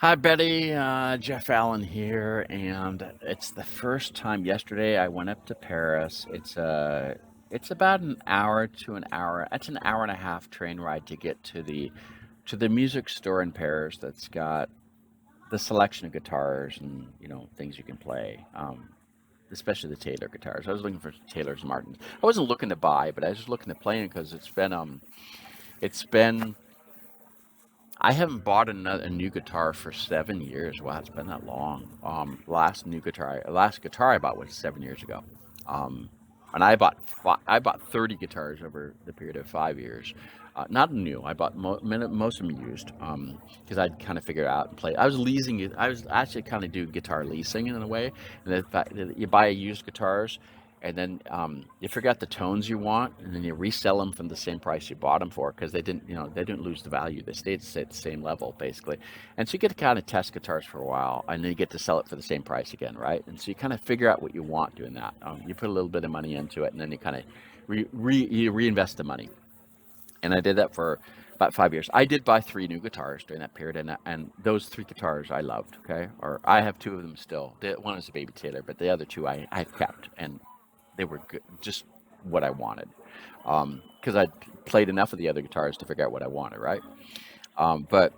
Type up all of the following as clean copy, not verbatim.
Hi, Betty. Jeff Allen here, and it's the first time. Yesterday, I went up to Paris. It's about an hour to an hour. It's an hour and a half train ride to get to the music store in Paris that's got the selection of guitars and things you can play. Especially the Taylor guitars. I was looking for Taylor's Martins. I wasn't looking to buy, but I was just looking to play because it's been I haven't bought a new guitar for 7 years. Wow, it's been that long. Last guitar I bought was 7 years ago, um, and I bought 30 guitars over the period of 5 years. Not new. I bought most of them used because I'd kind of figure out and play. I was leasing it. I was actually kind of do guitar leasing in a way, and the fact that you buy used guitars and then you figure out the tones you want, and then you resell them from the same price you bought them for because they didn't lose the value. They stayed at the same level basically, and so you get to kind of test guitars for a while, and then you get to sell it for the same price again, right? And so you kind of figure out what you want doing that. You put a little bit of money into it, and then you kind of you reinvest the money. And I did that for about 5 years. I did buy three new guitars during that period, and those three guitars I loved. Okay, or I have two of them still. One is a Baby Taylor, but the other two I've kept, and they were good, just what I wanted. Because I'd played enough of the other guitars to figure out what I wanted, right? Um, but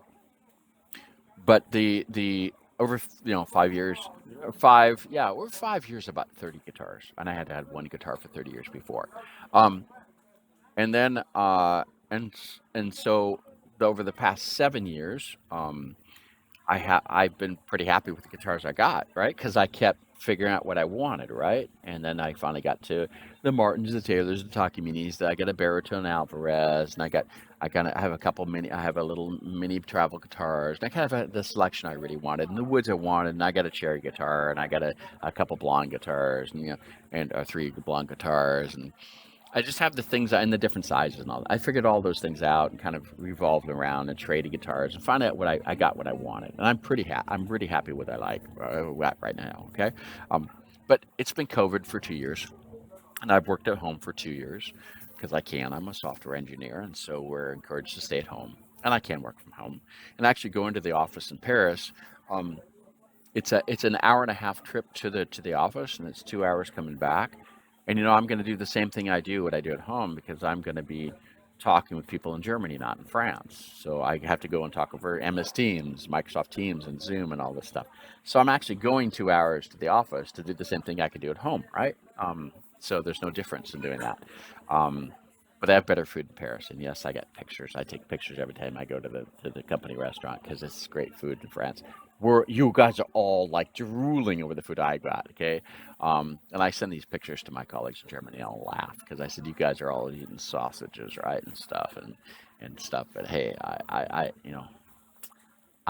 but the over 5 years, over 5 years, about 30 guitars, and I had one guitar for 30 years before. Um, and then and so over the past 7 years, I've been pretty happy with the guitars I got, right? Because I kept figuring out what I wanted, right? And then I finally got to the Martins, the Taylors, the Takaminis. I got a baritone Alvarez, and I have a couple mini. I have a little mini travel guitars, and I kind of had the selection I really wanted, and the woods I wanted, and I got a cherry guitar, and I got a couple blonde guitars, and and three blonde guitars, and I just have the things in the different sizes and all that. I figured all those things out and kind of revolved around and traded guitars and found out I got what I wanted. And I'm pretty happy with what I like right now. Okay. Um, but it's been COVID for 2 years, and I've worked at home for 2 years because I can. I'm a software engineer, and so we're encouraged to stay at home. And I can work from home. And actually going to the office in Paris, um, it's an hour and a half trip to the office, and it's 2 hours coming back. And I'm going to do the same thing what I do at home, because I'm going to be talking with people in Germany, not in France. So I have to go and talk over MS Teams, Microsoft Teams, and Zoom and all this stuff. So I'm actually going 2 hours to the office to do the same thing I could do at home, right? So there's no difference in doing that. Um, but I have better food in Paris, and yes, I get pictures. I take pictures every time I go to the company restaurant because it's great food in France. You guys are all like drooling over the food I got, okay? And I send these pictures to my colleagues in Germany. I'll laugh because I said, "You guys are all eating sausages, right, and stuff, and stuff." But hey, I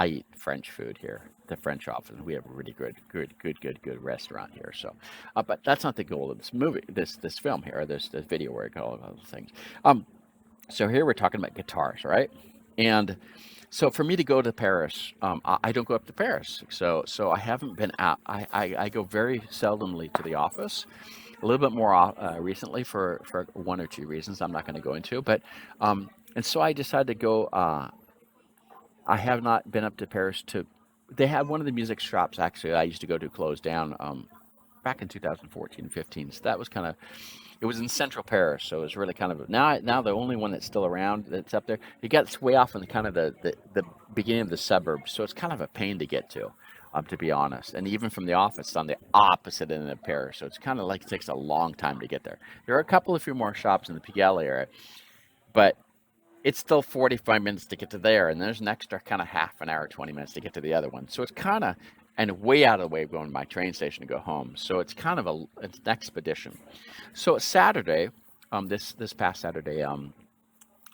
eat French food here. The French office. We have a really good restaurant here. So, but that's not the goal of this movie, this film here, this video where I call all those things. Um, so here we're talking about guitars, right? And so for me to go to Paris, I don't go up to Paris. So I haven't been out. I go very seldomly to the office. A little bit more recently for one or two reasons I'm not going to go into. But and so I decided to go. I have not been up to Paris to. They had one of the music shops actually I used to go to closed down back in 2014, 15. So that was kind of, it was in central Paris, so it was really kind of now the only one that's still around that's up there. It gets way off in the kind of the beginning of the suburbs, so it's kind of a pain to get to be honest. And even from the office, it's on the opposite end of Paris, so it's kind of like it takes a long time to get there. There are a few more shops in the Pigalle area, but it's still 45 minutes to get to there, and there's an extra kind of half an hour, 20 minutes to get to the other one. So it's kind of, and way out of the way of going to my train station to go home. So it's kind of it's an expedition. So it's Saturday, this past Saturday,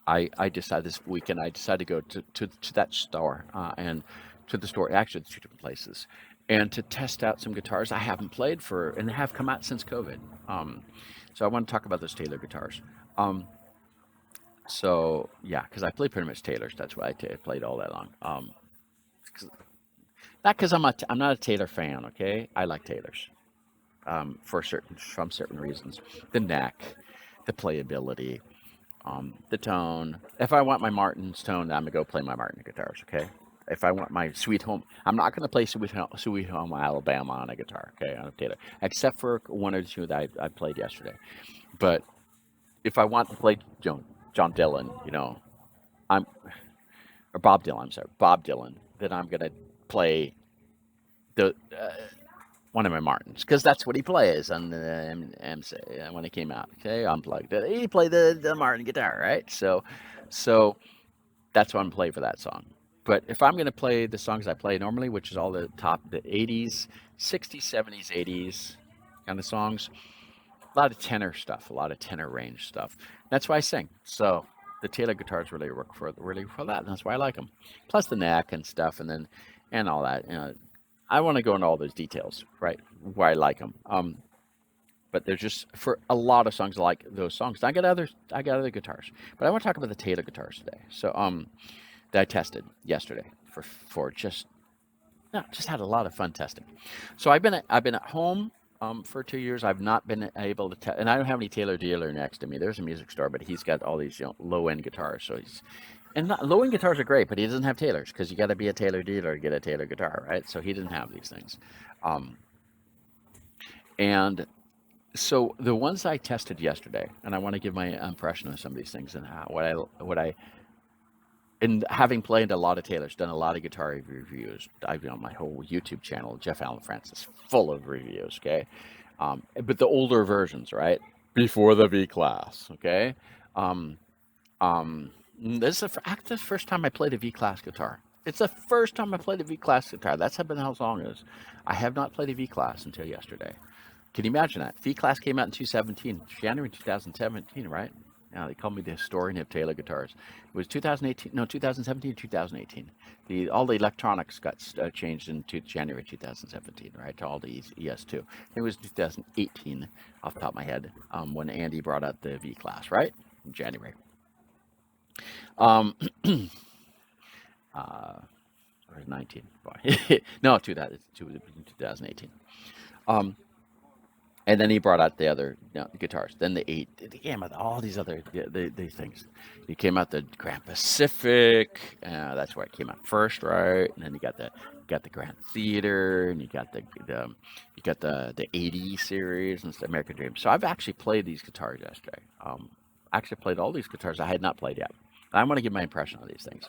I decided this weekend I decided to go to that store and to the store, actually two different places, and to test out some guitars I haven't played for and have come out since COVID. So I want to talk about those Taylor guitars. Um, so yeah, because I play pretty much Taylors. That's why played all that long. 'Cause- Not because I'm not a Taylor fan. Okay, I like Taylors from certain reasons. The neck, the playability, the tone. If I want my Martin's tone, I'm gonna go play my Martin guitars. Okay, if I want my Sweet Home, I'm not going to play Sweet Home Alabama on a guitar, okay, on a Taylor, except for one or two that I played yesterday. But if I want to play John Dylan, I'm or Bob Dylan, I'm sorry, Bob Dylan, then I'm going to play the one of my Martins because that's what he plays on the MC when it came out. Okay, unplugged. He played the Martin guitar, right? So that's what I'm playing for that song. But if I'm going to play the songs I play normally, which is all the 80s, 60s, 70s, 80s kind of songs, a lot of tenor stuff, a lot of tenor range stuff. That's why I sing. So the Taylor guitars really for that. And that's why I like them. Plus the neck and stuff, and all that. I want to go into all those details, right? Why I like them. But there's just for a lot of songs I like those songs. I got other guitars, but I want to talk about the Taylor guitars today. So that I tested yesterday for just no, just had a lot of fun testing. So I've been at home for 2 years. I've not been able to test, and I don't have any Taylor dealer next to me. There's a music store, but he's got all these low end guitars. So low end guitars are great, but he doesn't have Taylors because you got to be a Taylor dealer to get a Taylor guitar, right? So he doesn't have these things. Um, and so the ones I tested yesterday, and I want to give my impression of some of these things and what I and having played a lot of Taylors, done a lot of guitar reviews. I've been on my whole YouTube channel, Jeff Allen Francis, full of reviews. Okay, but the older versions, right, before the V class. Okay, um, this is the first time I played a V class guitar. It's the first time I played a V class guitar. That's been how long it is. I have not played a V class until yesterday. Can you imagine that? V Class came out in 2017, January 2017, right? Now they call me the historian of Taylor guitars. It was 2018, no, 2017, 2018. All the electronics got changed into January 2017, right? To all the ES2. It was 2018, off the top of my head, when Andy brought out the V Class, right? In January. Um, uh, or 19, boy. No, 2018. Um, And then he brought out the other guitars. Then they came out all these other these things. He came out the Grand Pacific. That's where it came out first, right? And then you got the Grand Theater, and you got the 80 series and the American Dream. So I've actually played these guitars yesterday. Actually played all these guitars I had not played yet. And I want to give my impression on these things.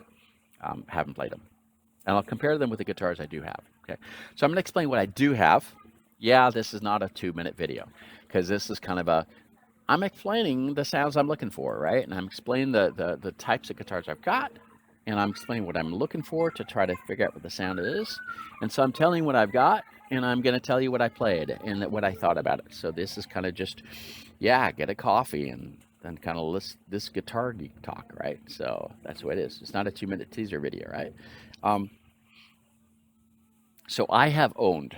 Haven't played them, and I'll compare them with the guitars I do have. Okay, so I'm going to explain what I do have. Yeah, this is not a 2 minute video because this is kind of I'm explaining the sounds I'm looking for, right? And I'm explaining the types of guitars I've got, and I'm explaining what I'm looking for to try to figure out what the sound is. And so I'm telling you what I've got, and I'm going to tell you what I played and what I thought about it. So this is kind of just, yeah, get a coffee and then kind of list this guitar geek talk, right? So that's what it is. It's not a 2 minute teaser video, right? So I have owned.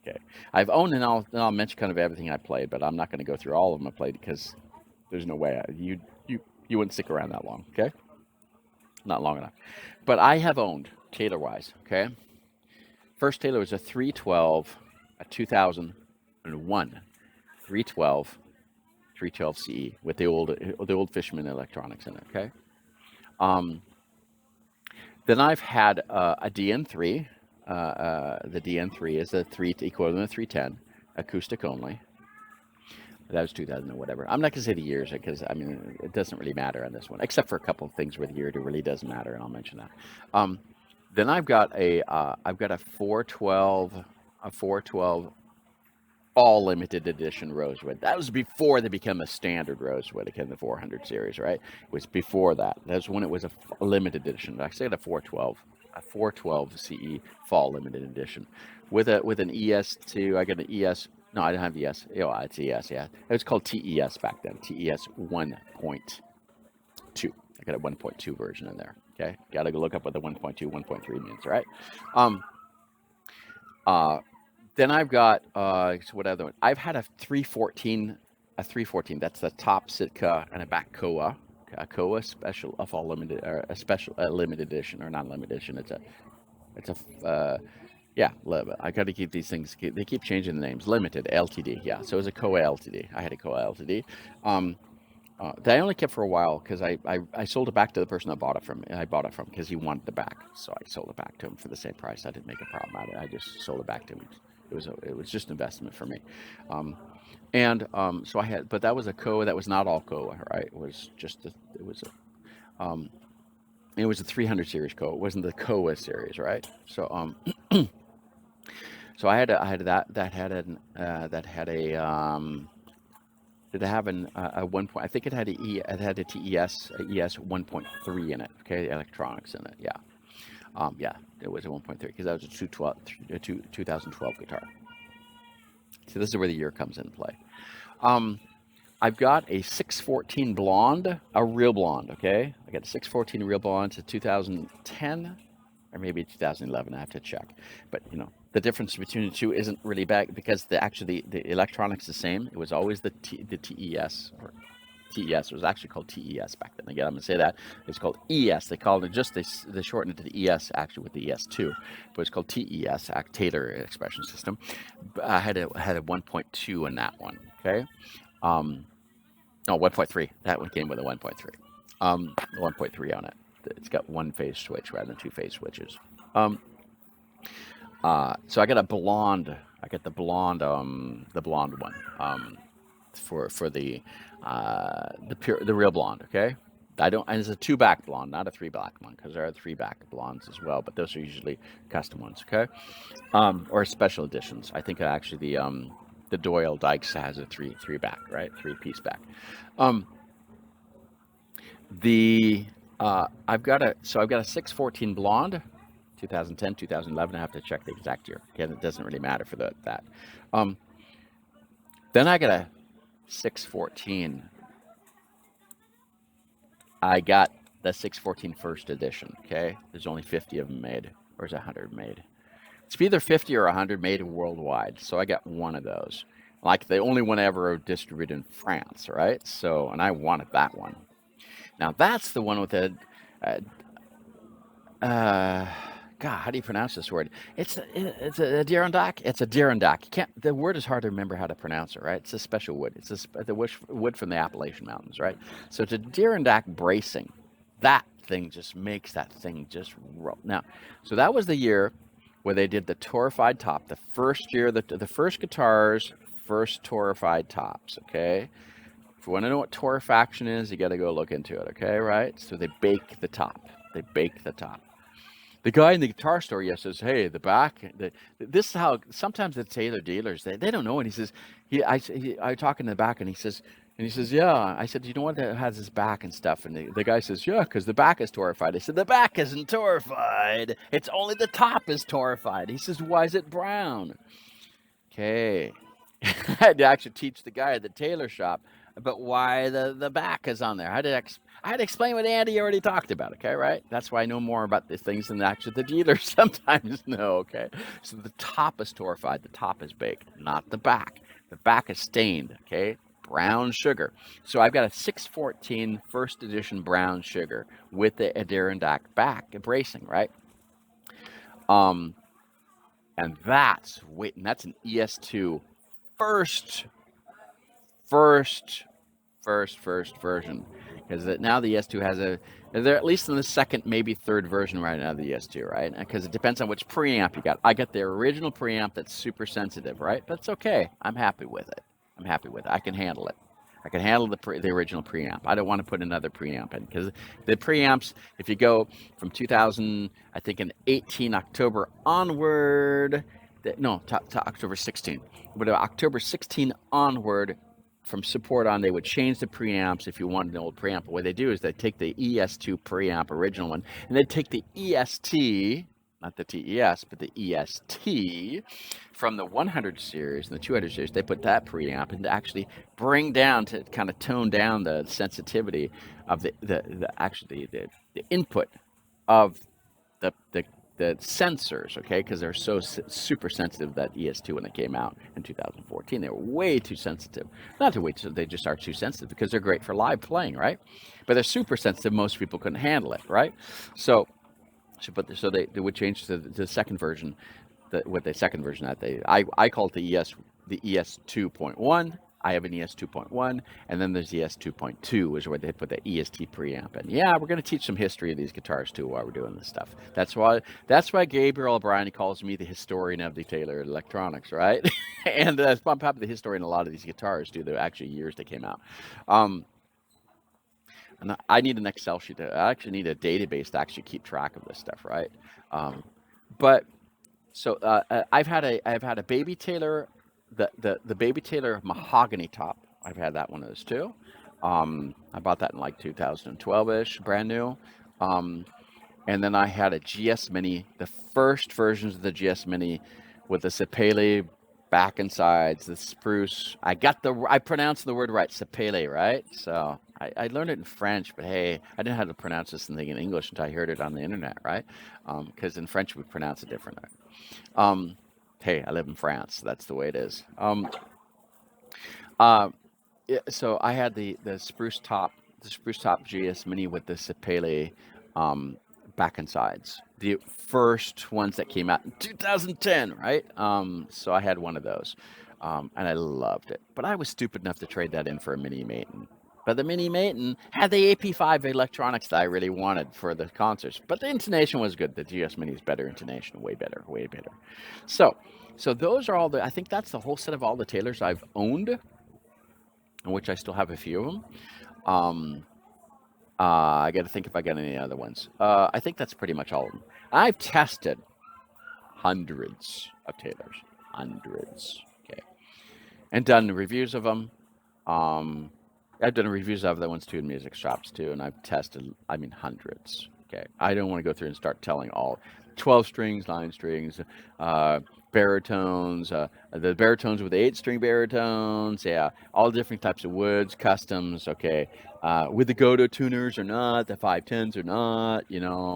Okay, I've owned, and I'll mention kind of everything I played, but I'm not going to go through all of them I played because there's no way you wouldn't stick around that long. Okay, not long enough. But I have owned Taylor wise. Okay, first Taylor was a 312, a 2001 312 CE with the old Fishman electronics in it. Okay, then I've had a DN3. The DN3 is the equivalent of 310, acoustic only. That was 2000 or whatever. I'm not going to say the years because I mean it doesn't really matter on this one, except for a couple of things with year. It really doesn't matter, and I'll mention that. Then I've got a 412 all limited edition Rosewood. That was before they became a standard Rosewood, again the 400 series, right? It was before that. That's when it was a limited edition. I said a 412 CE fall limited edition with an ES2. I got an ES. No, I didn't have ES. Oh, it's ES. Yeah, it was called TES back then. TES 1.2. I got a 1.2 version in there. Okay, got to go look up what the 1.2, 1.3 means, right? Then I've got so what other one? I've had a 314. That's the top Sitka and a back Koa. A Koa special, a fall limited, or a special limited edition, or not limited edition. It's a yeah. I got to keep these things. They keep changing the names. Limited LTD. Yeah. So it was a Koa LTD. I had a Koa LTD. that I only kept for a while because I sold it back to the person I bought it from. I bought it from because he wanted it back, so I sold it back to him for the same price. I didn't make a problem out of it. I just sold it back to him. It was just investment for me, um, and so I had, but that was a Koa. That was not all Koa, right? It was just um, it was a 300 series Koa. It wasn't the Koa series, right? So I had that had a did it have a one point? I think it had it had a TES 1.3 in it. Okay, electronics in it. Yeah, yeah, it was a 1.3 because that was a 2012 guitar. So this is where the year comes into play. Um, I've got a 614 blonde, a real blonde. Okay, I got a 614 real blonde to 2010 or maybe 2011. I have to check, but the difference between the two isn't really bad because the electronics the same. It was always the TES or TES. It was actually called TES back then. Again, I'm gonna say that it's called ES. They called it just they shortened it to the ES actually with the ES2, but it's called TES, Taylor Expression System. I had a 1.2 in that one. Okay, no 1.3. That one came with a 1.3. 1.3 on it. It's got one phase switch rather than two phase switches. Um, so I got a blonde. I got the blonde one. For the real blonde. Okay, I don't. And it's a two back blonde, not a three back one, because there are three back blondes as well, but those are usually custom ones. Okay, or special editions. I think actually the Doyle Dykes has a three back, right? Three piece back. Um, the I've got a 614 blonde, 2010, 2011. I have to check the exact year. Again, it doesn't really matter for that. Um, then I got a 614. I got the 614 first edition. Okay, there's only 50 of them made, or is 100 made? It's either 50 or 100 made worldwide. So I got one of those. Like the only one ever distributed in France, right? So, and I wanted that one. Now that's the one with the uh, uh, God, how do you pronounce this word? It's a Adirondack. It's a Adirondack. You can't. The word is hard to remember how to pronounce it, right? It's a special wood. The wood from the Appalachian Mountains, right? So it's a Adirondack bracing. That thing just makes that thing just roll. Now, so that was the year where they did the torrefied top. The first year, the first guitars, first torrefied tops. Okay. If you want to know what torrefaction is, you got to go look into it. Okay, right? So they bake the top. They bake the top. The guy in the guitar store, yes, says, "Hey, the back." This is how sometimes the Taylor dealers they don't know. And he says, I talk in the back, and he says, "Yeah." I said, "You know what that has his back and stuff?" And the guy says, "Yeah, because the back is torrefied." I said, "The back isn't torrefied. It's only the top is torrefied." He says, "Why is it brown?" Okay, I had to actually teach the guy at the tailor shop about why the back is on there. I had to explain what Andy already talked about. Okay, right? That's why I know more about these things than actually the dealers sometimes know. Okay, so the top is torrefied, the top is baked, not the back. The back is stained. Okay, brown sugar. So I've got a 614 first edition brown sugar with the Adirondack back bracing, right? Um, and that's an ES2 first first first version, because now the ES2 has they're at least in the second, maybe third version right now of the ES2, right? Because it depends on which preamp you got. I got the original preamp that's super sensitive, right? But it's okay. I'm happy with it. I can handle it. I can handle the original preamp. I don't want to put another preamp in, because the preamps, if you go from 2000, I think in 18 October onward, no, to October 16, but October 16 onward, from support on, they would change the preamps if you wanted an old preamp. What they do is they take the ES2 preamp, original one, and they take the EST, not the TES, but the EST from the 100 series and the 200 series. They put that preamp and actually bring down, to kind of tone down the sensitivity of the input of the sensors, okay, because they're so super sensitive, that ES2 when it came out in 2014, they were way too sensitive. Not too way too, they just are too sensitive because they're great for live playing, right? But they're super sensitive. Most people couldn't handle it, right? So they would change to the second version, the second version that I call it the ES 2.1. I have an ES 2.1, and then there's ES 2.2, is where they put the EST preamp in. Yeah, we're going to teach some history of these guitars too while we're doing this stuff. That's why Gabriel O'Brien calls me the historian of the Taylor Electronics, right? And I'm probably the historian of a lot of these guitars too, the actually years they came out. Um, and I need an Excel sheet. I actually need a database to actually keep track of this stuff, right? Um, but I've had a Baby Taylor, the Baby Taylor mahogany top. I've had that one of those too. I bought that in like 2012ish, brand new. Um, and then I had a GS Mini, the first versions of the GS Mini, with the Sapele back and sides, the spruce. I pronounced the word right, Sapele, right? So I learned it in French, but hey, I didn't know how to pronounce this thing in English until I heard it on the internet, right? Because in French we pronounce it differently. Um, hey, I live in France. That's the way it is. Uh, yeah, so I had the spruce top GS Mini with the Sapele um, back and sides, the first ones that came out in 2010, right? So I had one of those, and I loved it. But I was stupid enough to trade that in for a Mini Maiden. But the Mini Maiden had the AP5 electronics that I really wanted for the concerts. But the intonation was good. The GS Mini's better intonation, way better, way better. So, so those are all the. I think that's the whole set of all the Taylors I've owned, in which I still have a few of them. Um, I got to think if I got any other ones. I think that's pretty much all of them. I've tested hundreds of Taylors, hundreds. Okay, and done reviews of them. Um, I've done reviews of other ones too in music shops too, and I've tested. I mean, hundreds. Okay, I don't want to go through and start telling all 12 strings, 9 strings, uh, baritones, the baritones with the 8 string baritones. Yeah, all different types of woods, customs. Okay, with the Godo tuners or not, the 510s or not.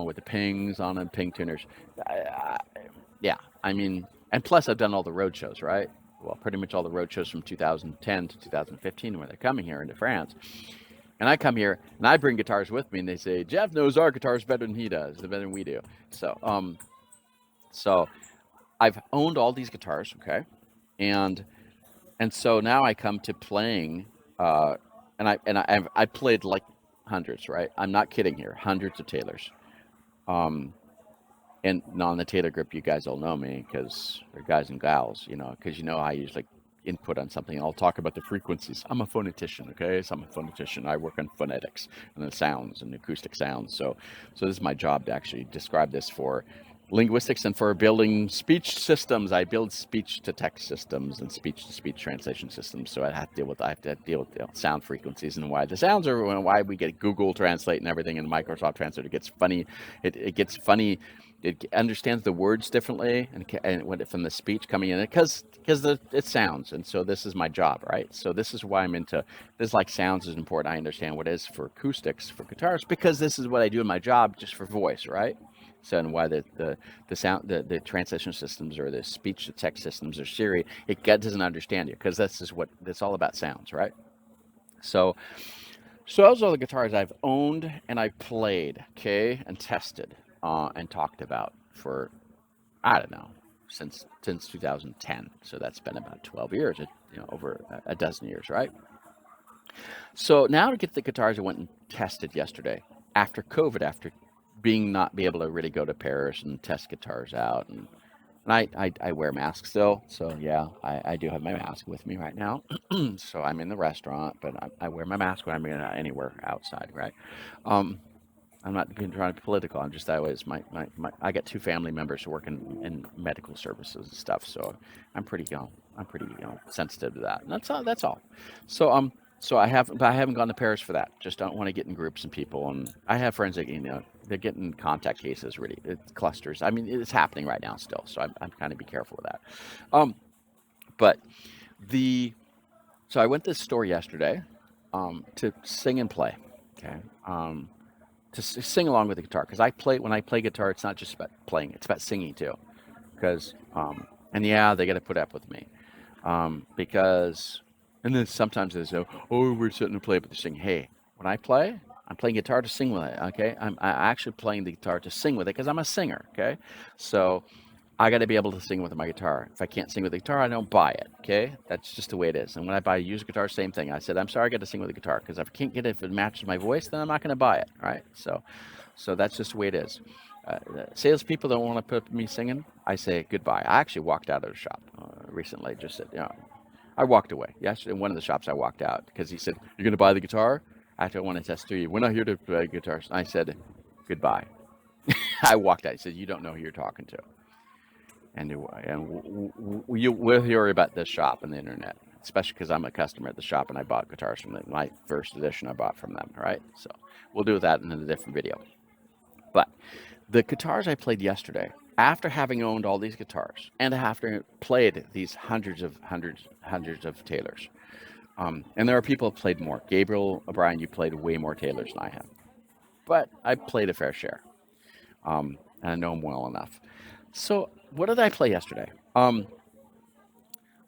With the pings on them, ping tuners. I, yeah, I mean, and plus I've done all the road shows, right? Well, pretty much all the road shows from 2010 to 2015 when they're coming here into France. And I come here and I bring guitars with me, and they say Jeff knows our guitars better than he does, better than we do. So I've owned all these guitars, okay, and so now I come to playing, I played like hundreds, right? I'm not kidding here, hundreds of Taylors. Um, and on the Taylor Grip, you guys all know me because they're guys and gals, because I usually input on something. I'll talk about the frequencies. I'm a phonetician, okay? So I'm a phonetician. I work on phonetics and the sounds and acoustic sounds. So this is my job to actually describe this for linguistics and for building speech systems. I build speech to text systems and speech to speech translation systems. So I have to deal with sound frequencies and why the sounds are, why we get Google Translate and everything, and Microsoft Translate. It gets funny. It gets funny. It understands the words differently, and from the speech coming in, because it sounds. And so this is my job, right? So this is why I'm into this. Like, sounds is important. I understand what it is for acoustics for guitars, because this is what I do in my job just for voice, right? So, and why the sound, the translation systems or the speech to text systems or Siri, it doesn't understand you, because this is what it's all about, sounds, right? So those are the guitars I've owned and I've played, okay, and tested, and talked about for, I don't know, since 2010. So that's been about 12 years, over a dozen years, right? So now to get the guitars, I went and tested yesterday after COVID, after not be able to really go to Paris and test guitars out, and I wear masks still, so yeah, I do have my mask with me right now. So I'm in the restaurant, but I wear my mask when I'm anywhere outside, right? Um, I'm not trying to be political. I'm just that way. It's I got 2 family members who work in medical services and stuff, so I'm pretty sensitive to that. And that's all. That's all. So but I haven't gone to Paris for that. Just don't want to get in groups and people. And I have friends that they're getting contact cases, really, clusters. I mean, it's happening right now still. So I'm kind of be careful with that. Um, but the so I went to the store yesterday, to sing and play. Okay. To sing along with the guitar, because when I play guitar, it's not just about playing; it's about singing too. Because and yeah, they got to put up with me, because, and then sometimes they say, "Oh, we're sitting and play," but they sing. Hey, when I play, I'm playing guitar to sing with it. Okay, I'm actually playing the guitar to sing with it because I'm a singer. Okay, so I got to be able to sing with my guitar. If I can't sing with the guitar, I don't buy it. Okay, that's just the way it is. And when I buy a used guitar, same thing. I said, I'm sorry, I got to sing with the guitar because if I can't get it, if it matches my voice, then I'm not going to buy it. Right? So that's just the way it is. Salespeople don't want to put me singing. I say goodbye. I actually walked out of the shop recently. Just said, I walked away. Yesterday, in one of the shops, I walked out because he said, "You're going to buy the guitar?" Actually, I want to test you. We're not here to play guitars. I said, "Goodbye." I walked out. He said, "You don't know who you're talking to." And we'll hear about this shop on the internet, especially because I'm a customer at the shop and I bought guitars from them. My first edition I bought from them, right? So we'll do that in a different video. But the guitars I played yesterday, after having owned all these guitars and after played these hundreds of Taylors, and there are people who played more. Gabriel O'Brien, you played way more Taylors than I have, but I played a fair share, and I know them well enough. So what did I play yesterday?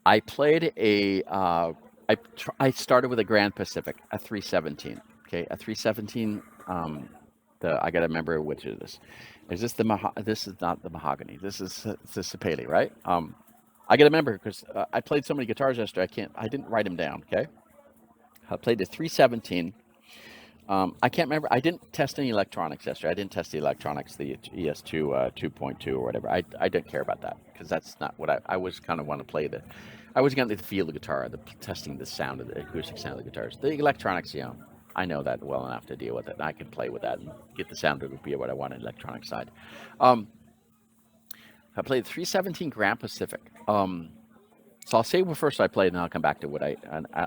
I played I started with a Grand Pacific, a 317. Okay, a 317. I got to remember which is this. Is this this is not the mahogany. This is the Sapele, right? I got to remember because I played so many guitars yesterday. I didn't write them down. Okay, I played the 317. I can't remember. I didn't test any electronics yesterday. I didn't test the electronics, the ES2 2.2 or whatever. I didn't care about that because that's not what I was kind of want to play I was going to feel the guitar, testing the sound of the acoustic sound of the guitars. The electronics, I know that well enough to deal with it. And I can play with that and get the sound to be what I want on the electronic side. Um, I played 317 Grand Pacific. So I'll say what first I played, and then I'll come back to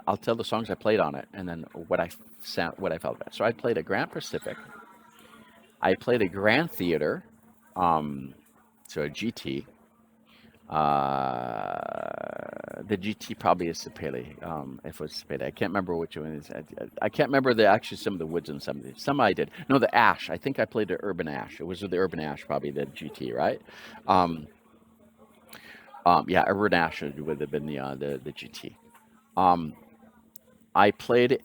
I'll tell the songs I played on it, and then what I felt about. So I played a Grand Pacific. I played a Grand Theater, so a GT. The GT probably is Sapele. If it was Sapele, I can't remember which one it is. I can't remember some of the woods and some I did. No, the Ash. I think I played the Urban Ash. It was the Urban Ash, probably the GT, right? Yeah, Urban Ash would have been the GT. I played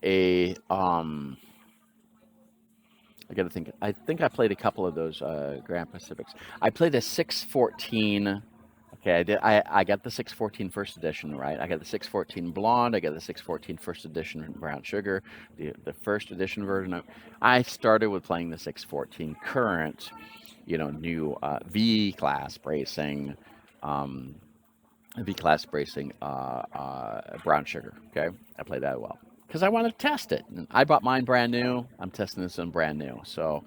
I got to think. I think I played a couple of those Grand Pacifics. I played a 614. Okay, I did. I got the 614 first edition, right? I got the 614 blonde. I got the 614 first edition brown sugar. The first edition version. I started with playing the 614 current, new V class bracing, V class bracing, brown sugar. Okay, I played that well because I wanted to test it. And I bought mine brand new. I'm testing this one brand new, so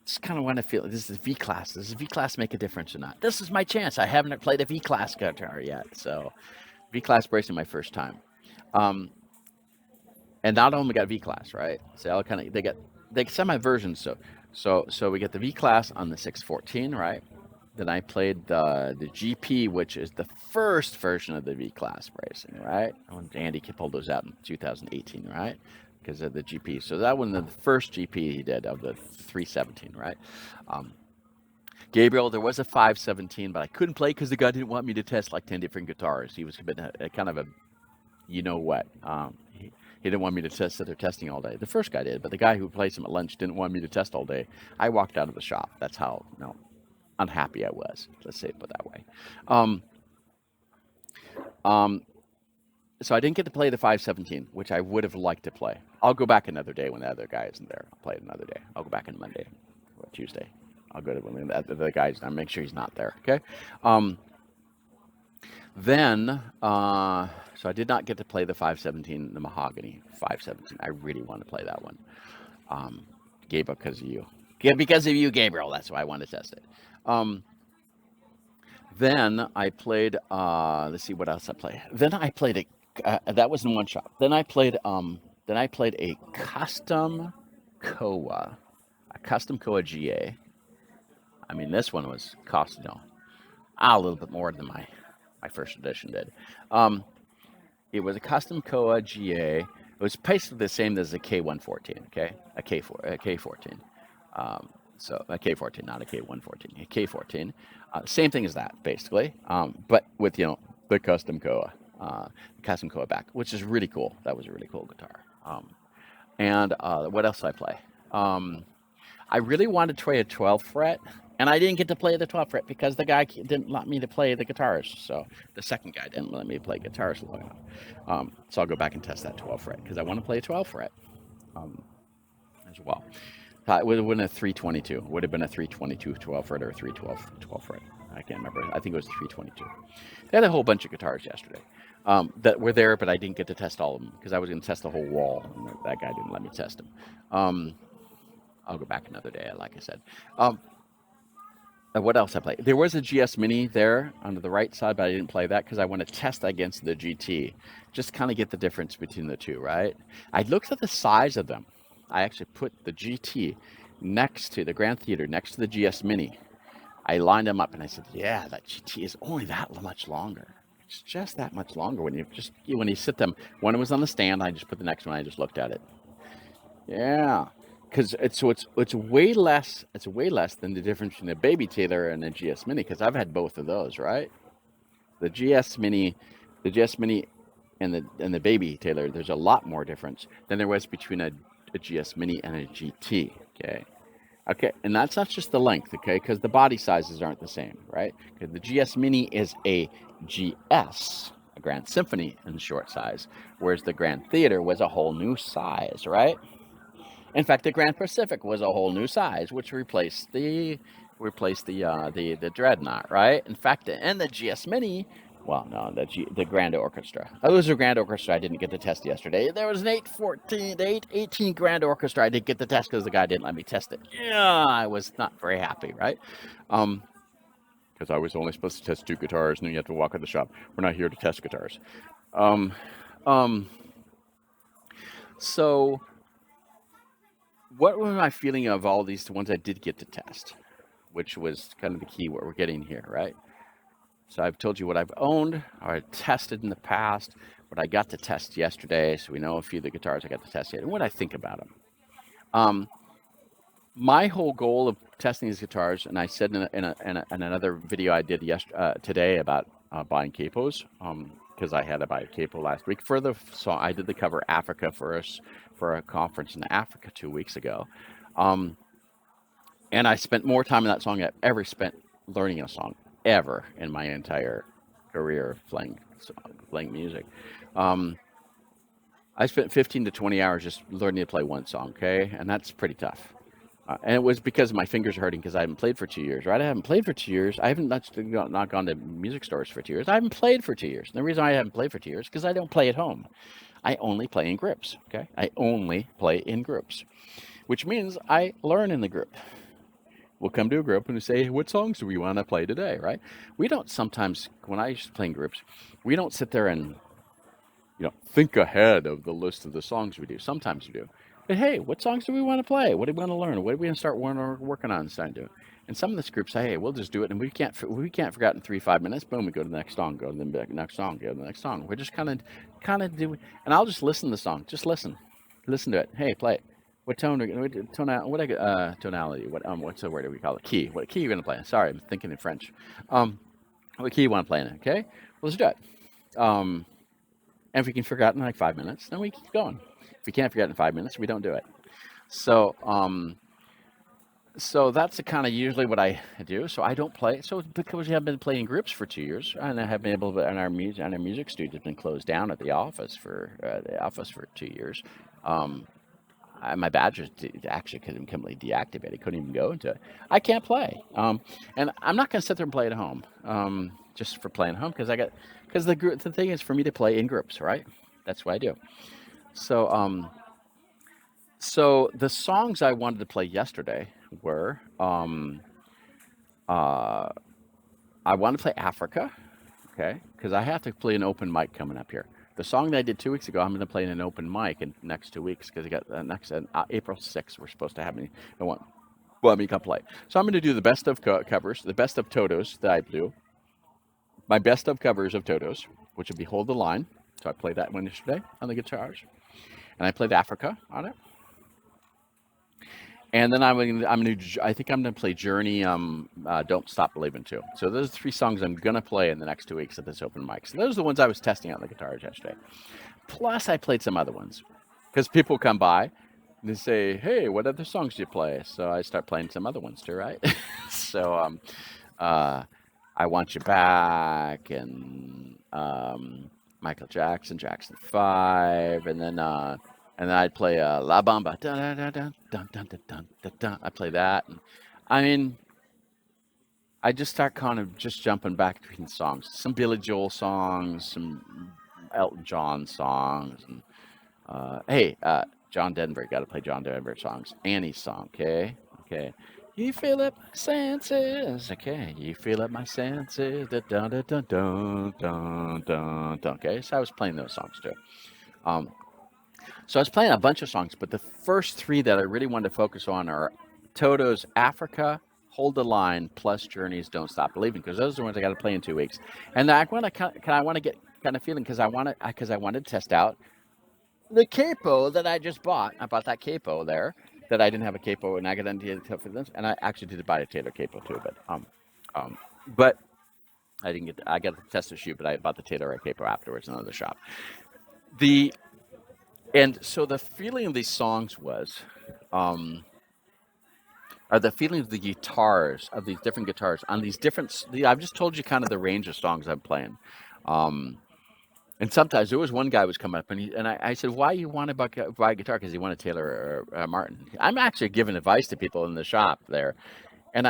just kind of want to feel this is V class. Does V class make a difference or not? This is my chance. I haven't played a V class guitar yet, so V class bracing my first time. Um, and not only got V class, right? So I'll kind of they semi versions. So we get the V class on the 614, right? Then I played the GP, which is the first version of the V class bracing, right? When Andy pulled those out in 2018, right? Because of the GP. So that one, the first GP he did of the 317, right? Gabriel, there was a 517, but I couldn't play because the guy didn't want me to test like 10 different guitars. He was kind of a, you know what? He didn't want me to test that they're testing all day. The first guy did, but the guy who plays him at lunch didn't want me to test all day. I walked out of the shop. That's how unhappy I was. Let's say it that way. Um, um, so I didn't get to play the 517, which I would have liked to play. I'll go back another day when the other guy isn't there. I'll play it another day. I'll go back on Monday or Tuesday. I'll go to when the guy's. I'll make sure he's not there. Okay. So I did not get to play the 517, the mahogany 517. I really want to play that one. Gabriel, because of you. Yeah, because of you, Gabriel. That's why I want to test it. Then I played. Let's see what else I played. Then I played that was in one shop. Then I played. A custom Koa, GA. I mean, this one was cost a little bit more than my first edition did. It was a custom Koa GA. It was basically the same as a K114. Okay, a K14. So a K14, not a K114, a K14. Same thing as that, basically, but with the custom Koa, back, which is really cool. That was a really cool guitar. And what else did I play? I really wanted to try a 12 fret. And I didn't get to play the 12th fret because the guy didn't let me to play the guitars. So the second guy didn't let me play guitars long enough. So I'll go back and test that 12th fret because I want to play a 12th fret um, as well. It would have been a 322. Would have been a 322 12 fret or a 312 fret. I can't remember. I think it was 322. They had a whole bunch of guitars yesterday that were there, but I didn't get to test all of them because I was going to test the whole wall, and that guy didn't let me test them. I'll go back another day, like I said. What else I played? There was a GS Mini there on the right side, but I didn't play that because I want to test against the GT, just kind of get the difference between the two, right? I looked at the size of them. I actually put the GT next to the Grand Theater, next to the GS Mini. I lined them up and I said, yeah, that GT is only that much longer. It's just that much longer when you sit them. One was on the stand, I just put the next one, I just looked at it. Yeah. Because it's way less. It's way less than the difference between a Baby Taylor and a GS Mini. Because I've had both of those, right? The GS Mini, and the Baby Taylor. There's a lot more difference than there was between a GS Mini and a GT. Okay, and that's not just the length. Okay, because the body sizes aren't the same, right? Because the GS Mini is a GS, a Grand Symphony in short size, whereas the Grand Theater was a whole new size, right? In fact, the Grand Pacific was a whole new size, which replaced the Dreadnought, right? In fact, and the GS Mini, well, no, the Grand Orchestra. Oh, it was a Grand Orchestra I didn't get to test yesterday. There was an 818 Grand Orchestra I didn't get to test because the guy didn't let me test it. Yeah, I was not very happy, right? Because I was only supposed to test 2 guitars, and then you have to walk in the shop. We're not here to test guitars. So what was my feeling of all these ones I did get to test, which was kind of the key what we're getting here, right? So I've told you what I've owned or I've tested in the past, what I got to test yesterday, so we know a few of the guitars I got to test yet, and what I think about them. My whole goal of testing these guitars, and I said in another video I did today about buying capos, because I had to buy a capo last week for the song. I did the cover Africa for a conference in Africa 2 weeks ago, and I spent more time in that song than I've ever spent learning a song ever in my entire career of playing music. I spent 15 to 20 hours just learning to play one song, okay, and that's pretty tough. And it was because my fingers are hurting because I haven't played for 2 years, right? I haven't played for 2 years. I haven't not gone to music stores for 2 years. I haven't played for 2 years. And the reason I haven't played for 2 years is because I don't play at home. I only play in groups, okay? I only play in groups, which means I learn in the group. We'll come to a group and we say, what songs do we want to play today, right? We don't sometimes, when I used to play in groups, we don't sit there and, think ahead of the list of the songs we do. Sometimes we do. But hey, what songs do we want to play? What do we want to learn? What do we want to start working on and do? And some of this group say, hey, we'll just do it, and we can't forget in 3-5 minutes. Boom, we go to the next song, go to the next song, go to the next song. We're just kind of do, and I'll just listen to the song. Just listen to it. Hey, play it. What tone? Tonality? What's the word do we call it? Key. What key are you gonna play? Sorry, I'm thinking in French. What key you want to play in? Okay, well, let's do it. And if we can figure out in like 5 minutes, then we keep going. If we can't figure out in 5 minutes, we don't do it. So that's kind of usually what I do. So I don't play. So because we have been playing groups for 2 years, and I have been able to, and our music studio has been closed down at the office for 2 years. My badge was actually completely deactivated. Couldn't even go into it. I can't play. And I'm not going to sit there and play at home. Just for playing at home because the thing is for me to play in groups, right? That's what I do. So so the songs I wanted to play yesterday were I wanted to play Africa, okay, because I have to play an open mic coming up here. The song that I did 2 weeks ago, I'm going to play in an open mic in the next 2 weeks because I got next April 6th. We're supposed to have me. Let me come play. So I'm going to do the best of covers, the best of Totos that I do. My best of covers of Totos, which would be Hold the Line. So I played that one yesterday on the guitars, and I played Africa on it. And then I think I'm gonna play Journey. Don't Stop Believing too. So those are 3 songs I'm gonna play in the next 2 weeks at this open mic. So those are the ones I was testing out on the guitars yesterday. Plus I played some other ones because people come by. they say, "Hey, what other songs do you play?" So I start playing some other ones too, right? So uh, I Want You Back, and Michael Jackson, Jackson 5, and then I'd play La Bamba. Dun, dun, dun, dun, dun, dun, dun, dun, dun, dun. I play that. And, I mean, I just start kind of just jumping back between songs. Some Billy Joel songs, some Elton John songs, and hey, John Denver, got to play John Denver songs. Annie's song, okay? Okay. You feel up my senses, okay? You feel up my senses, da dun dun dun dun dun dun dun. Okay, so I was playing those songs too. Um, so I was playing a bunch of songs, but the first three that I really wanted to focus on are Toto's Africa, Hold the Line, plus Journey's Don't Stop Believing, because those are the ones I got to play in 2 weeks. And I want to, I want to get kind of feeling because I wanted to test out the capo that I just bought. I bought that capo there that I didn't have a capo, and I got into it for this, and I actually did buy a Taylor capo too, um, but I didn't get. I got to test the shoe, but I bought the Taylor capo afterwards in another shop. The and so the feeling of these songs was, um, are the feeling of the guitars of these different guitars on these different. I've just told you kind of the range of songs I'm playing. Um, And sometimes there was one guy was coming up, and I said, "Why you want to buy a guitar?" Because he wanted Taylor or Martin. I'm actually giving advice to people in the shop there, and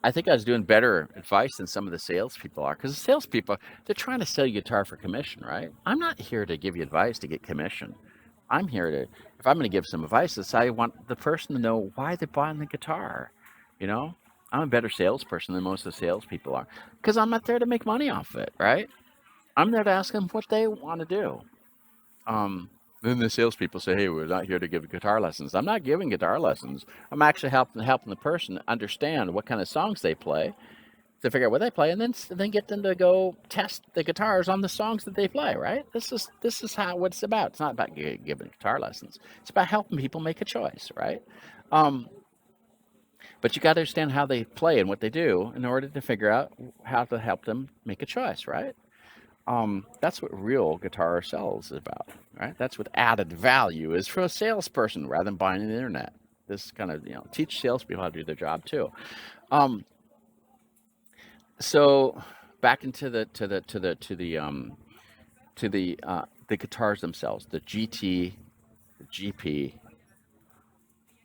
I think I was doing better advice than some of the salespeople are. Because the salespeople, they're trying to sell you guitar for commission, right? I'm not here to give you advice to get commission. I'm here to, if I'm going to give some advice, it's I want the person to know why they're buying the guitar. You know, I'm a better salesperson than most of the salespeople are, because I'm not there to make money off it, right? I'm there to ask them what they want to do. Um, then the salespeople say, "Hey, we're not here to give guitar lessons." I'm not giving guitar lessons. I'm actually helping the person understand what kind of songs they play, to figure out what they play, and then get them to go test the guitars on the songs that they play. Right? This is how what it's about. It's not about giving guitar lessons. It's about helping people make a choice. Right? Um, but you got to understand how they play and what they do in order to figure out how to help them make a choice. Right? That's what real guitar sales is about, right? That's what added value is for a salesperson rather than buying the internet. This kind of teach salespeople how to do their job too. Um, so back into the guitars themselves, the GT, the GP,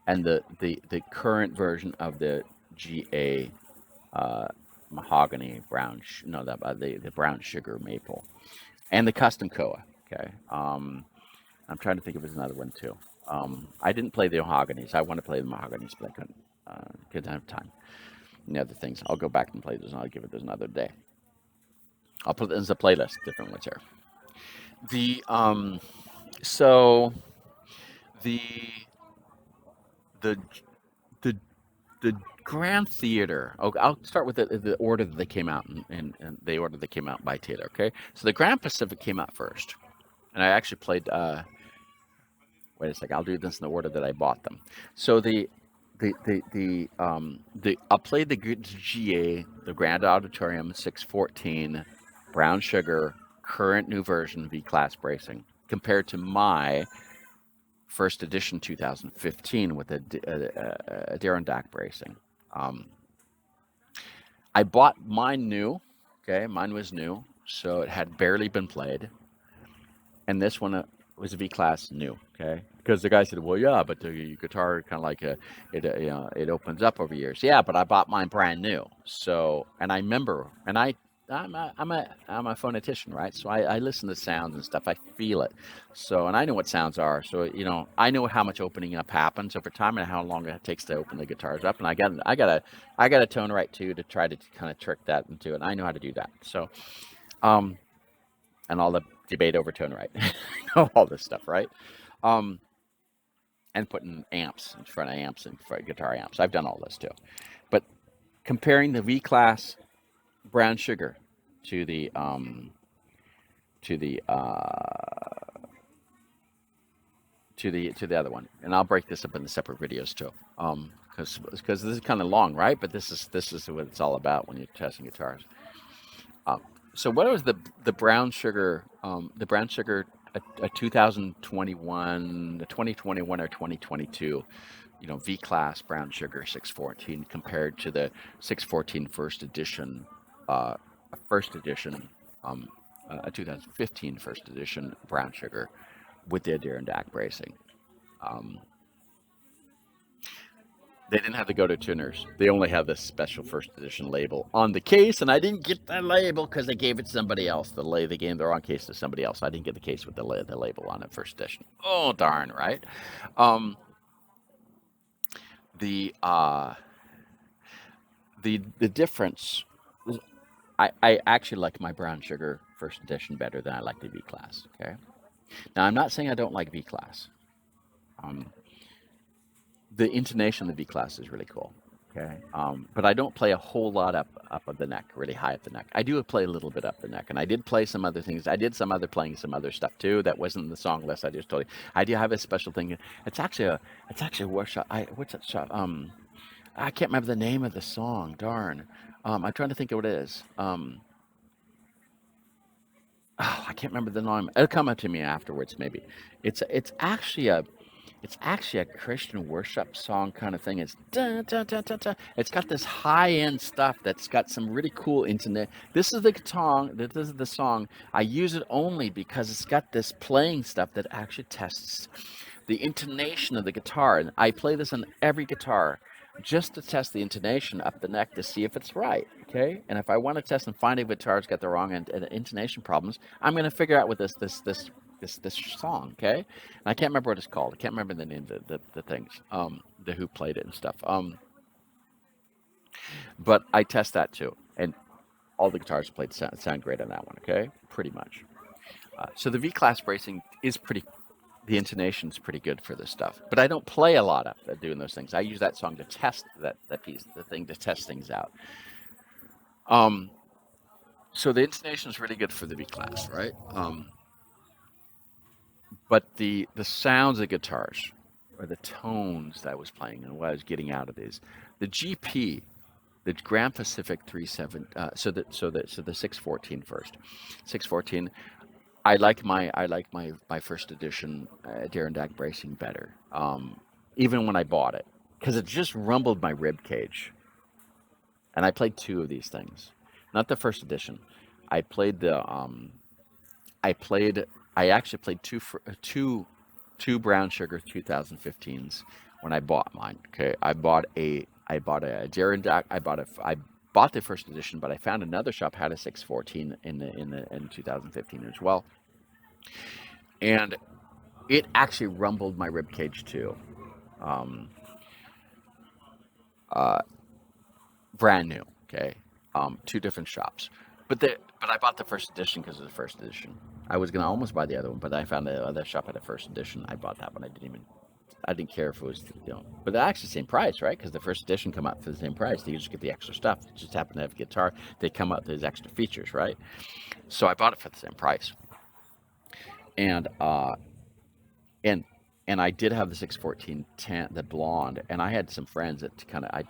and the current version of the GA, uh, mahogany brown, no, the brown sugar maple, and the custom Koa. Okay. I'm trying to think if there's another one too. I didn't play the mahoganies. I want to play the mahoganies, but I couldn't have time. And the other things, I'll go back and play those, and I'll give it those another day. I'll put it as a playlist, different ones here. The so the the the the Grand Theater. Oh, I'll start with the order that they came out, and the order that came out by Taylor. Okay, so the Grand Pacific came out first, and I actually played. Wait a second. I'll do this in the order that I bought them. So I'll play the GA, the Grand Auditorium 614, brown sugar, current new version V class bracing, compared to my first edition 2015 with a Adirondack bracing. Um, I bought mine new. Okay, mine was new, so it had barely been played, and this one was a V class new. Okay, because the guy said, "Well, yeah, but the guitar kind of like it opens up over years." Yeah, but I bought mine brand new. So, and I remember, and I'm a phonetician, right? So I listen to sounds and stuff. I feel it. So, and I know what sounds are. So, I know how much opening up happens over time and how long it takes to open the guitars up. And I got a tone right too to try to kind of trick that into it. I know how to do that. So, um, and all the debate over tone right, all this stuff, right? Um, and putting amps in front of amps and front of guitar amps. I've done all this too. But comparing the V class brown sugar to the to the to the other one, and I'll break this up into separate videos too, because this is kind of long, right? But this is what it's all about when you're testing guitars. Um, so what was the brown sugar a 2021, 2021 or 2022, V-Class Brown Sugar 614 compared to the 614 uh, first edition, um, a 2015 first edition Brown Sugar with the Adirondack bracing. Um, they didn't have the Go-To tuners. They only have this special first edition label on the case, and I didn't get the label because they gave it to somebody else. They gave the wrong case to somebody else. I didn't get the case with the label on it first edition. Oh darn, right? Um, the uh, the difference. I actually like my brown sugar first edition better than I like the V class. Okay. Now I'm not saying I don't like V class. Um, the intonation of the V class is really cool. Okay. But I don't play a whole lot up of the neck, really high up the neck. I do play a little bit up the neck, and I did play some other things. I did some other stuff too that wasn't in the song list. I just told you. I do have a special thing. It's actually a workshop. What's that shot? I can't remember the name of the song. Darn. I'm trying to think of what it is. Oh, I can't remember the name. It'll come up to me afterwards, maybe. It's actually a Christian worship song kind of thing. It's dun, dun, dun, dun, dun. It's got this high end stuff that's got some really cool internet. This is the guitar. This is the song. I use it only because it's got this playing stuff that actually tests the intonation of the guitar. And I play this on every guitar just to test the intonation up the neck to see if it's right. Okay, and if I want to test and find if guitar's got the wrong intonation problems, I'm going to figure out with this song. Okay, and I can't remember what it's called. I can't remember the name of the things, the who played it and stuff. But I test that too, and all the guitars played sound great on that one. Okay, pretty much. So the V class bracing is pretty. The intonation's pretty good for this stuff, but I don't play a lot of doing those things. I use that song to test that piece, the thing to test things out. Um, so the intonation is really good for the V class, right? But the sounds of guitars or the tones that I was playing and what I was getting out of these, the GP, the Grand Pacific 37, so the 614 first, 614. I like my first edition Adirondack bracing better, even when I bought it, because it just rumbled my rib cage. And I played two of these things, not the first edition. I played the I played I actually played two brown sugar 2015s when I bought mine. Okay, I bought a Adirondack. I bought the first edition, but I found another shop had a 614 in 2015 as well, and it actually rumbled my rib cage too. Um, uh, Brand new. Okay, two different shops, but I bought the first edition because of the first edition. I was gonna almost buy the other one, but I found the other shop had a first edition. I bought that one. I didn't care if it was, but they're actually the same price, right? Because the first edition come out for the same price. You just get the extra stuff. It just happen to have a guitar. They come out with these extra features, right? So I bought it for the same price, and and and I did have the 614 tan, the blonde, and I had some friends that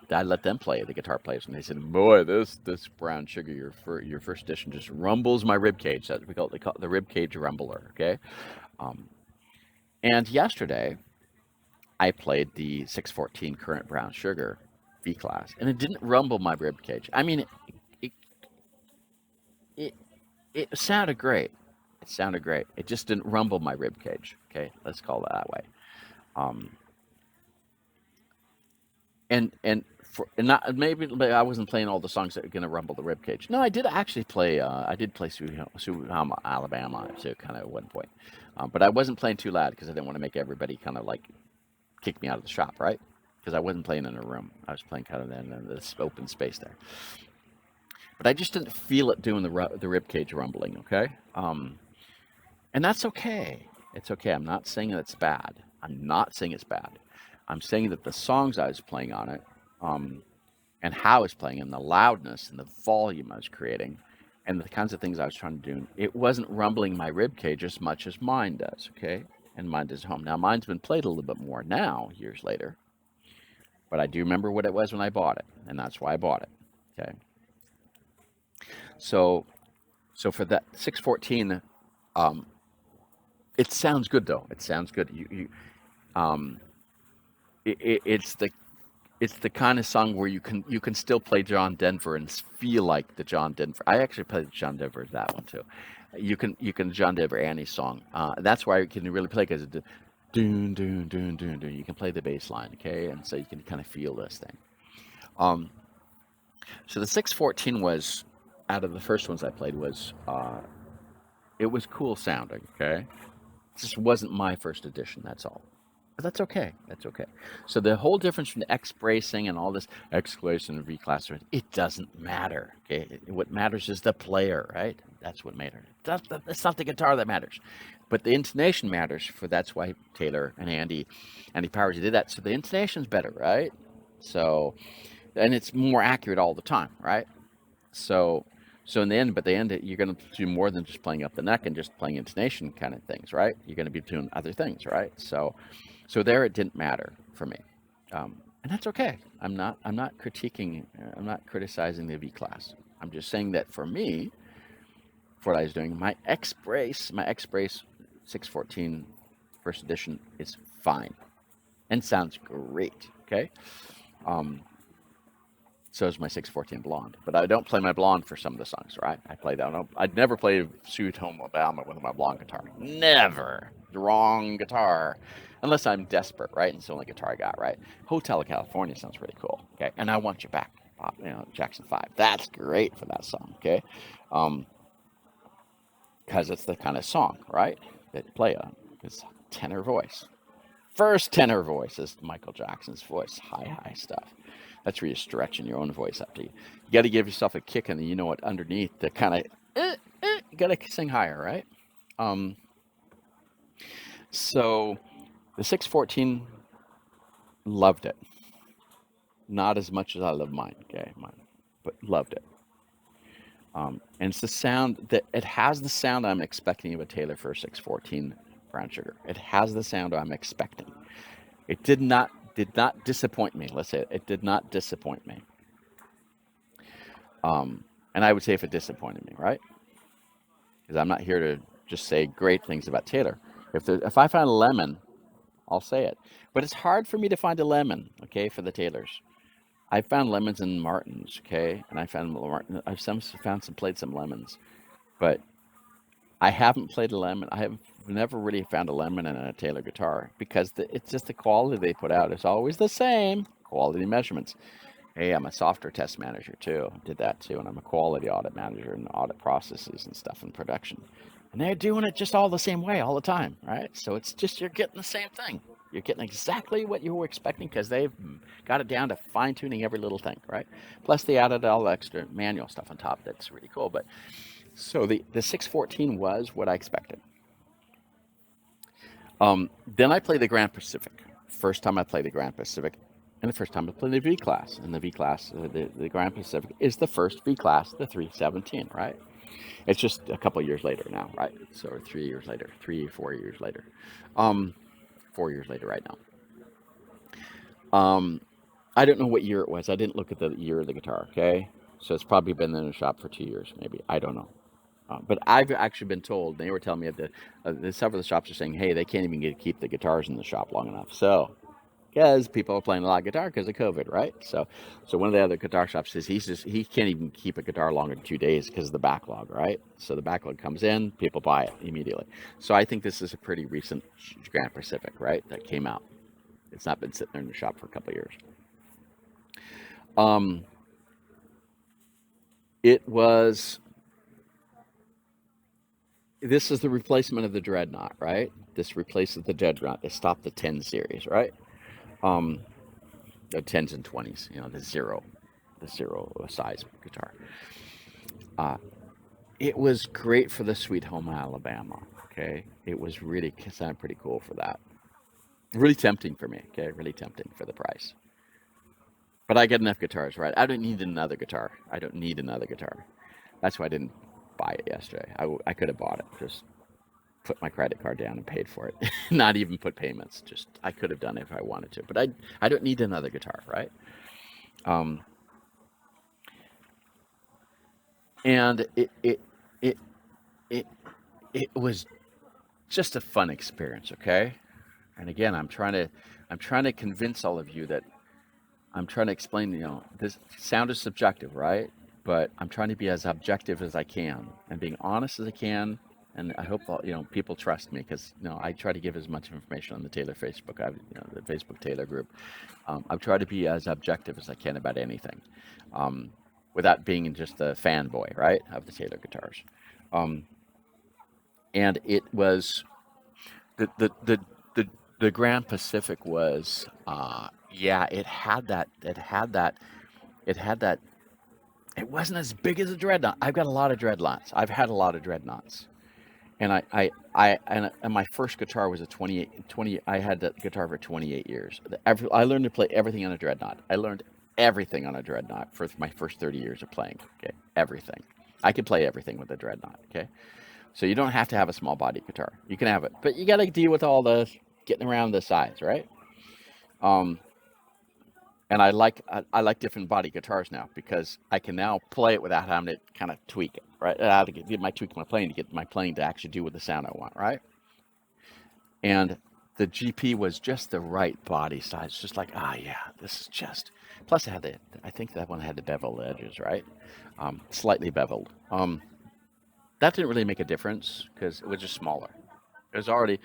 I let them play the guitar players, and they said, "Boy, this brown sugar, your first edition just rumbles my rib cage." That they call it the rib cage rumbler. Okay, um, and yesterday I played the 614 current brown sugar V class, and it didn't rumble my rib cage. I mean, it it, it sounded great. It sounded great. It just didn't rumble my rib cage. Okay, let's call it that way. Um, and not maybe I wasn't playing all the songs that are gonna rumble the rib cage. No, I did actually play. I did play Suhama, Alabama, too, kind of at one point, but I wasn't playing too loud because I didn't want to make everybody kind of like kick me out of the shop, right? Because I wasn't playing in a room. I was playing kind of in this open space there. But I just didn't feel it doing the rib cage rumbling. Okay, and that's okay. It's okay. I'm not saying it's bad. I'm not saying it's bad. I'm saying that the songs I was playing on it, um, and how I was playing, and the loudness and the volume I was creating, and the kinds of things I was trying to do, it wasn't rumbling my rib cage as much as mine does. Okay, and mine does at home. Now mine's been played a little bit more now, years later, but I do remember what it was when I bought it, and that's why I bought it. Okay, so so for that 614, um, It sounds good though. It sounds good. Um, it's the kind of song where you can still play John Denver and feel like the John Denver. I actually played John Denver that one too. You can John Denver any song. That's why you can really play because it doon doon doon doon doon. You can play the bass line, okay, and so you can kind of feel this thing. Um, so the 614 was out of the first ones I played was it was cool sounding, okay. It just wasn't my first edition. That's all. But that's okay. That's okay. So the whole difference from the X bracing and all this X class and V class, it doesn't matter. Okay, what matters is the player, right? That's what matters. That's not the guitar that matters, but the intonation matters. For that's why Taylor and Andy Powers did that. So the intonation's better, right? So and it's more accurate all the time, right? So, so in the end, but the end, you're going to do more than just playing up the neck and just playing intonation kind of things, right? You're going to be doing other things, right? So there it didn't matter for me, and that's okay. I'm not critiquing. I'm not criticizing the V class. I'm just saying that for me, for what I was doing, my X Brace 614 first edition is fine and sounds great. Okay. Um, So is my 614 Blonde. But I don't play my Blonde for some of the songs, right? I play that. I'd never play Sweet Home Alabama with my Blonde guitar. Never. The wrong guitar. Unless I'm desperate, right? And it's the only guitar I got, right? Hotel California sounds really cool, okay? And I Want You Back, Jackson 5. That's great for that song, okay? Um, because it's the kind of song, right, that you play on. It's tenor voice. First tenor voice is Michael Jackson's voice, high stuff. That's where you're stretching your own voice up to you. You got to give yourself a kick, and you know what? Underneath, the kind of you got to sing higher, right? Um, so the 614 loved it, not as much as I love mine, okay, but loved it. And it's the sound that it has the sound I'm expecting of a Taylor for 614 brown sugar. It has the sound I'm expecting. It did not disappoint me. Let's say it did not disappoint me. Um, and I would say if it disappointed me, right? Because I'm not here to just say great things about Taylor. If I find a lemon, I'll say it. But it's hard for me to find a lemon, okay, for the Taylors. I found lemons in Martins, okay, and played some lemons, but I haven't played a lemon. I have never really found a lemon in a Taylor guitar because it's just the quality they put out is always the same quality measurements. Hey, I'm a software test manager too. Did that too, and I'm a quality audit manager and audit processes and stuff in production. And they're doing it just all the same way all the time, right? So it's just you're getting the same thing. You're getting exactly what you were expecting because they've got it down to fine tuning every little thing, right? Plus they added all the extra manual stuff on top. That's really cool. But so the 614 was what I expected. Then I played the Grand Pacific. First time I played the Grand Pacific, and the first time I played the V class. And the V class, the Grand Pacific, is the first V class, the 317, right? It's just a couple years later now, right? So 3 years later, 4 years later, 4 years later, right now. I don't know what year it was. I didn't look at the year of the guitar. Okay, so it's probably been in the shop for 2 years, maybe. I don't know. But I've actually been told, they were telling me that several of the shops are saying, hey, they can't even keep the guitars in the shop long enough. So, because people are playing a lot of guitar because of COVID, right? So one of the other guitar shops says he can't even keep a guitar longer than 2 days because of the backlog, right? So the backlog comes in, people buy it immediately. So I think this is a pretty recent Grand Pacific, right? That came out. It's not been sitting there in the shop for a couple of years. Um, it was This is the replacement of the Dreadnought, right? This replaces the Dreadnought. They stopped the 10 series, right? Um, the 10s and 20s, the zero size guitar. Uh, it was great for the Sweet Home Alabama. Okay, it was really sounded pretty cool for that. Really tempting for me. Okay, really tempting for the price. But I get enough guitars, right? I don't need another guitar. I don't need another guitar. That's why I didn't buy it yesterday. I could have bought it. Just put my credit card down and paid for it. Not even put payments. Just I could have done it if I wanted to. But I don't need another guitar, right? Um, and it it it it was just a fun experience, okay? And again, I'm trying to convince all of you that I'm trying to explain, this sound is subjective, right? But I'm trying to be as objective as I can and being honest as I can. And I hope people trust me because I try to give as much information on the Taylor Facebook, the Facebook Taylor group. I've tried to be as objective as I can about anything, um, without being just a fanboy, right, of the Taylor guitars. Um, and it was the Grand Pacific was, yeah, it had that. It wasn't as big as a dreadnought. I've got a lot of dreadnoughts. I've had a lot of dreadnoughts. And and my first guitar was a 28 20. I had that guitar for 28 years. I learned to play everything on a dreadnought. I learned everything on a dreadnought for my first 30 years of playing. Okay, everything. I could play everything with a dreadnought. Okay, so you don't have to have a small body guitar. You can have it, but you got to deal with all the getting around the size, right? Um, and I like different body guitars now because I can now play it without having to kind of tweak it, right? I have to tweak my playing to get my playing to actually do with the sound I want, right? And the GP was just the right body size, just like, yeah, this is just. Plus, I think that one had the beveled edges, right? Slightly beveled. That didn't really make a difference because it was just smaller. It was already,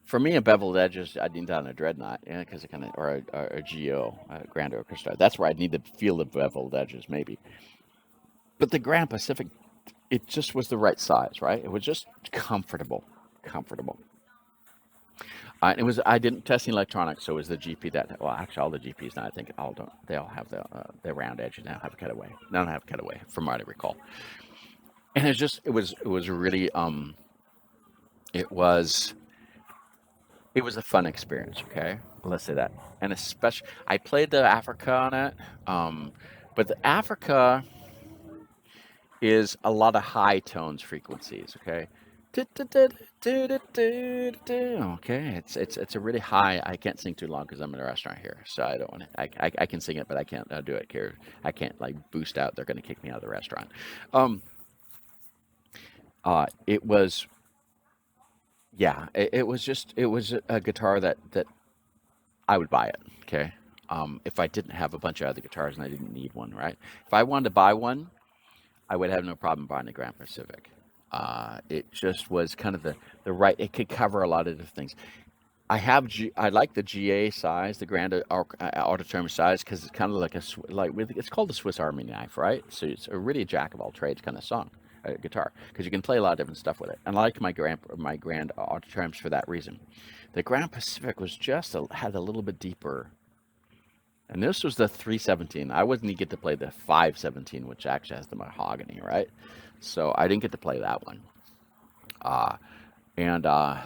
for me, a beveled edges, I'd need that on a dreadnought, yeah, because it kind of, or a GO, a Grand Orchestra. That's where I'd need to feel the beveled edges, maybe. But the Grand Pacific, it just was the right size, right? It was just comfortable, comfortable. It was. I didn't test the electronics, so it was the GP that. Well, actually, all the GPs now, I think, all don't. They all have the round edges now. Have a cutaway. None have cutaway, from what I recall. And it was really it was it was a fun experience. Okay, let's say that. And especially, I played the Africa on it, um, but the Africa is a lot of high tones frequencies. Okay. Okay, it's a really high. I can't sing too long because I'm in a restaurant here, so I don't want to. I can sing it, but I can't do it here. I can't like boost out. They're going to kick me out of the restaurant. Um, it was, yeah, it was a guitar that I would buy it. Okay, if I didn't have a bunch of other guitars and I didn't need one, right? If I wanted to buy one, I would have no problem buying the Grand Pacific. It just was kind of the right. It could cover a lot of different things. I like the GA size, the Grand Auditorium size, because it's kind of like it's called the Swiss Army knife, right? So it's a really jack of all trades kind of guitar, because you can play a lot of different stuff with it. And I like my Grand Auditoriums for that reason. The Grand Pacific was had a little bit deeper, and this was the 317. I wasn't get to play the 517, which actually has the mahogany, right? So I didn't get to play that one. Uh, and I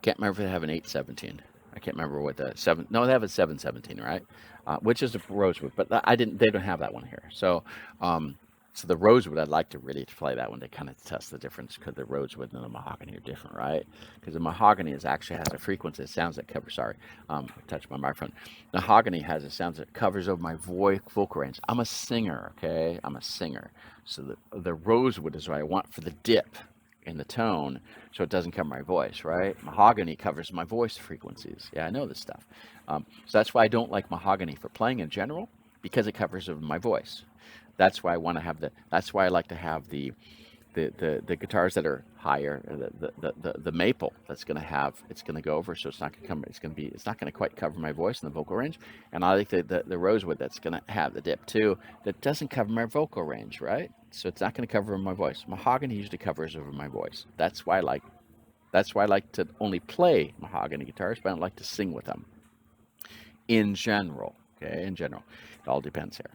can't remember if they have an 817. I can't remember what the seven. No, they have a 717, right? Which is a rosewood, but I didn't. They don't have that one here. So the rosewood, I'd like to really play that one to kind of test the difference, because the rosewood and the mahogany are different, right? Because the mahogany actually has a frequency. It sounds that covers. Sorry, I touched my microphone. Mahogany has a sound that covers over my vocal range. I'm a singer, okay? I'm a singer. So the rosewood is what I want for the dip in the tone, so it doesn't cover my voice, right? Mahogany covers my voice frequencies. Yeah, I know this stuff. So that's why I don't like mahogany for playing in general, because it covers over my voice. That's why I want to have That's why I like to have the guitars that are higher, the maple. It's going to go over, so it's not going to come. It's not going to quite cover my voice in the vocal range. And I like the rosewood that's going to have the dip too, that doesn't cover my vocal range, right? So it's not going to cover my voice. Mahogany usually covers over my voice. That's why I like to only play mahogany guitars, but I don't like to sing with them in general. Okay, in general, it all depends here.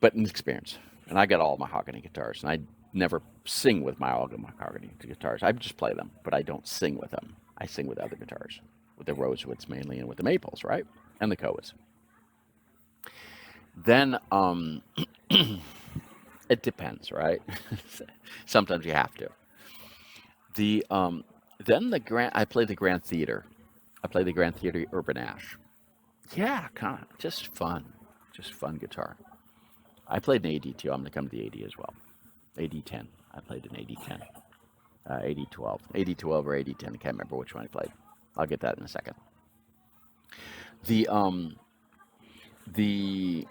But in experience, and I got all mahogany guitars, and I never sing with my all mahogany guitars. I just play them, but I don't sing with them. I sing with other guitars, with the rosewoods mainly, and with the maples, right, and the koas. Then it depends, right? Sometimes you have to. The then the Grand. I play the Grand Theater. I play the Grand Theater Urban Ash. Yeah, kind of just fun guitar. I played an AD too. I'm gonna come to the AD as well. AD 10. I played an AD 10. 8012 or 8010. I can't remember which one I played. I'll get that in a second. The the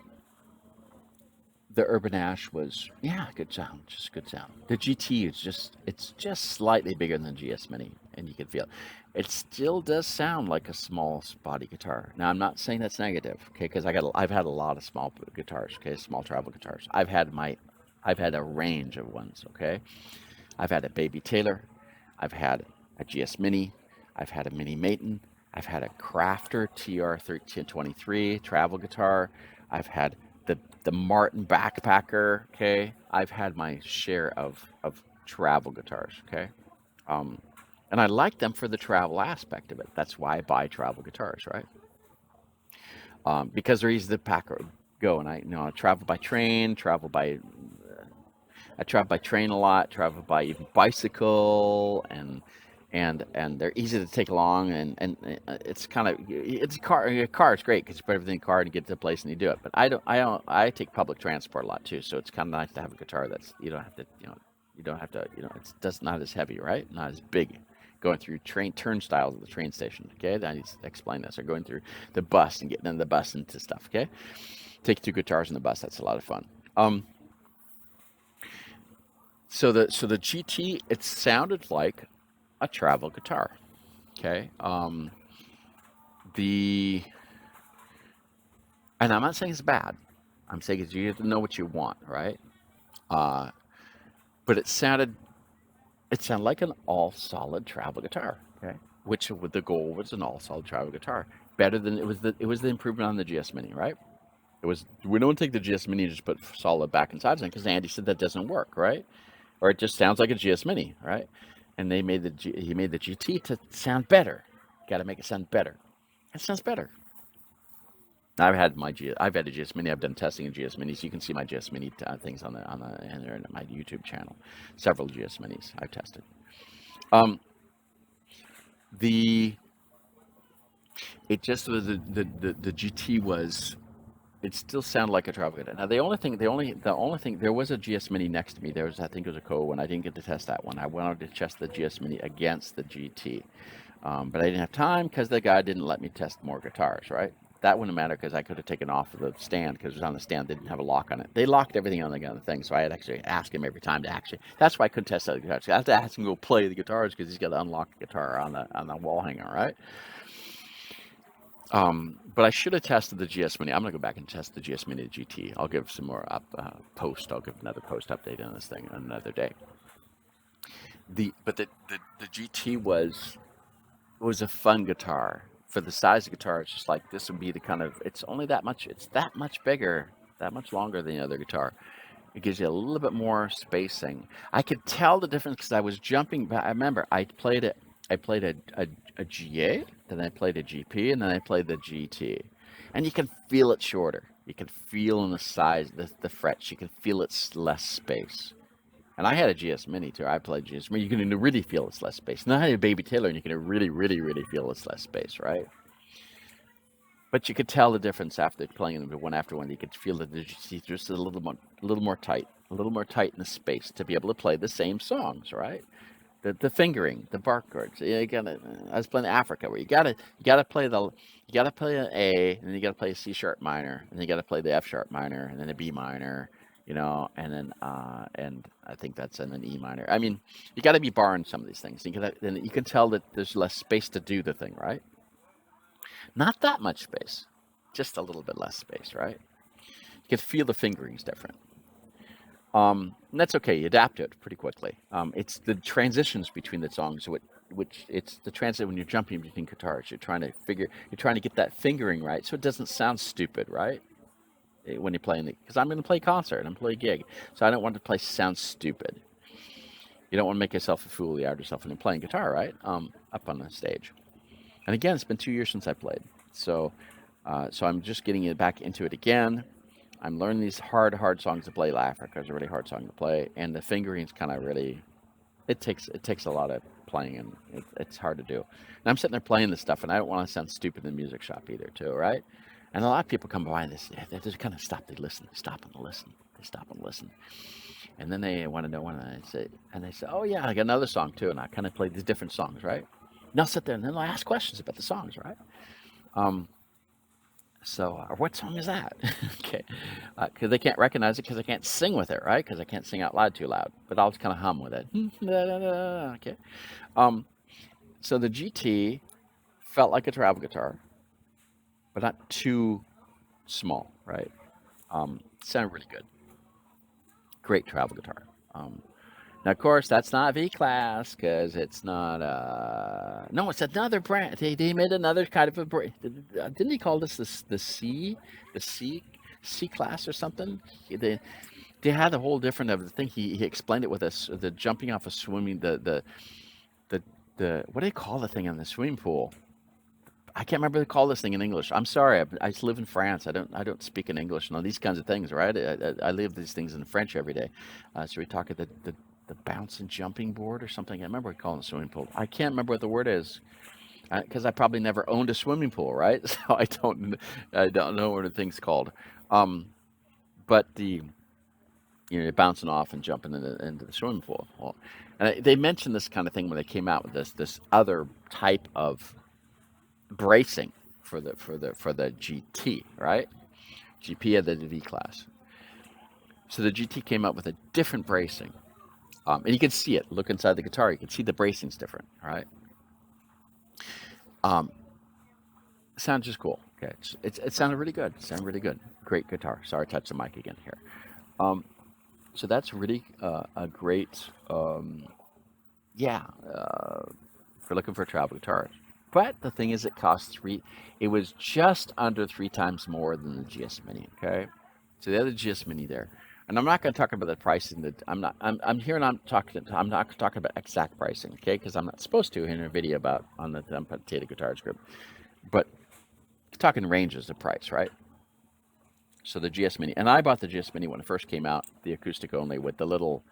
the Urban Ash was, yeah, good sound, just good sound. The GT is it's just slightly bigger than the GS Mini, and you can feel it. It still does sound like a small body guitar. Now I'm not saying that's negative, okay? Because I've had a lot of small guitars, okay, small travel guitars. I've had a range of ones, okay. I've had a Baby Taylor, I've had a GS Mini, I've had a Mini Maton, I've had a Crafter TR1323 travel guitar, I've had the Martin Backpacker, okay? I've had my share of travel guitars, okay? Um, and I like them for the travel aspect of it. That's why I buy travel guitars, right? Because they're easy to pack or go. And I travel by train, I travel by train a lot, travel by even bicycle, and they're easy to take along, and it's kind of it's a car. A car is great because you put everything in the car and you get to the place and you do it. But I take public transport a lot too, so it's kind of nice to have a guitar that's you don't have to it's just not as heavy, right? Not as big. Going through train turnstiles at the train station. Okay, I need to explain this. Or going through the bus and getting in the bus into stuff. Okay, take two guitars in the bus. That's a lot of fun. Um, so the GT, it sounded like a travel guitar. Okay. The and I'm not saying it's bad. I'm saying you have to know what you want, right? Uh, but it sounded like an all solid travel guitar. Okay. Which with the goal was an all solid travel guitar. Better than it was the improvement on the GS Mini, right? It was we don't take the GS Mini and just put solid back and sides in because Andy said that doesn't work, right? Or it just sounds like a GS Mini, right? And he made the GT to sound better. Got to make it sound better. It sounds better. I've had a GS Mini. I've done testing of GS Minis. You can see my GS Mini things on my YouTube channel. Several GS Minis I've tested. Um, the it just was the GT was it still sounded like a travel guitar. Now the only thing there was a GS Mini next to me. There was I think it was a Co one. I didn't get to test that one. I wanted to test the GS Mini against the GT, but I didn't have time because the guy didn't let me test more guitars. Right, that wouldn't matter because I could have taken off of the stand because it was on the stand. They didn't have a lock on it. They locked everything on the thing, so I had actually asked him every time to actually. That's why I couldn't test the guitars. I had to ask him to go play the guitars because he's got to unlock the guitar on the wall hanger. Right. But I should have tested the GS Mini. I'm gonna go back and test the GS Mini GT. I'll give some more post. I'll give another post update on this thing another day. The GT was a fun guitar for the size of guitar. It's just like this would be the kind of it's only that much. It's that much bigger, that much longer than the other guitar. It gives you a little bit more spacing. I could tell the difference because I was jumping back. I remember I played it. I played a GA, then I played a GP, and then I played the GT. And you can feel it shorter. You can feel in the size, the frets. You can feel it's less space. And I had a GS Mini too. I played GS Mini. You can really feel it's less space. And I had a Baby Taylor, and you can really, really, really feel it's less space, right? But you could tell the difference after playing them one after one. You could feel that it's just a little more tight, a little more tight in the space to be able to play the same songs, right? The fingering, the bark chords. You gotta. I was playing Africa, where you gotta play an A, and then you gotta play a C sharp minor, and then you gotta play the F sharp minor, and then a B minor, and I think that's and an E minor. I mean, you gotta be barring some of these things. Then you can tell that there's less space to do the thing, right? Not that much space, just a little bit less space, right? You can feel the fingering's different. And that's okay. You adapt to it pretty quickly. It's the transitions between the songs, which it's the transit when you're jumping between guitars. You're trying to get that fingering right, so it doesn't sound stupid, right? When you're playing because I'm going to play concert, I'm play gig, so I don't want to play sound stupid. You don't want to make yourself a fool out of yourself when you're playing guitar, right? Up on the stage. And again, it's been 2 years since I played, so I'm just getting it back into it again. I'm learning these hard songs to play. Africa is a really hard song to play, and the fingering's kind of really. It takes a lot of playing, and it's hard to do. And I'm sitting there playing this stuff, and I don't want to sound stupid in the music shop either, too, right? And a lot of people come by and they just kind of stop. They listen. They stop and listen. They stop and listen. And then they want to know when they say, oh yeah, I got another song too, and I kind of play these different songs, right? And I'll sit there and then I'll ask questions about the songs, right? Um, what song is that? Okay, because they can't recognize it because I can't sing with it, right? Because I can't sing out loud too loud, but I'll just kind of hum with it. Okay. Um, so the GT felt like a travel guitar, but not too small, right? Sounded really good. Great travel guitar. Um, Now, of course, that's not V Class because it's not. No, it's another brand. They made another kind of a brand. Didn't he call this the C class or something? They had a whole different of the thing. He explained it with us the jumping off a swimming the what do they call the thing in the swimming pool? I can't remember they call this thing in English. I'm sorry. I live in France. I don't speak in English and all these kinds of things, right? I live these things in French every day. So we talk at the bounce and jumping board or something. I remember we call it a swimming pool. I can't remember what the word is because I probably never owned a swimming pool, right? So I don't know what the thing's called. Um, but you're bouncing off and jumping into the swimming pool. Well, and they mentioned this kind of thing when they came out with this other type of bracing for the GT, right? GP of the V class. So the GT came up with a different bracing, and you can see it. Look inside the guitar, you can see the bracing's different, right? Um, Sounds just cool. Okay, it sounded really good. It sounded really good. Great guitar. Sorry, I touched the mic again here. Um, so that's really a great, yeah, for looking for a travel guitar. But the thing is, it was just under three times more than the GS Mini. Okay, so the other GS Mini there, and I'm not going to talk about the pricing. That I'm not. I'm here and I'm not talking about exact pricing. Okay, because I'm not supposed to in a video about on the Potato Guitars group. But talking ranges of price, right? So the GS Mini, and I bought the GS Mini when it first came out, the acoustic only with the little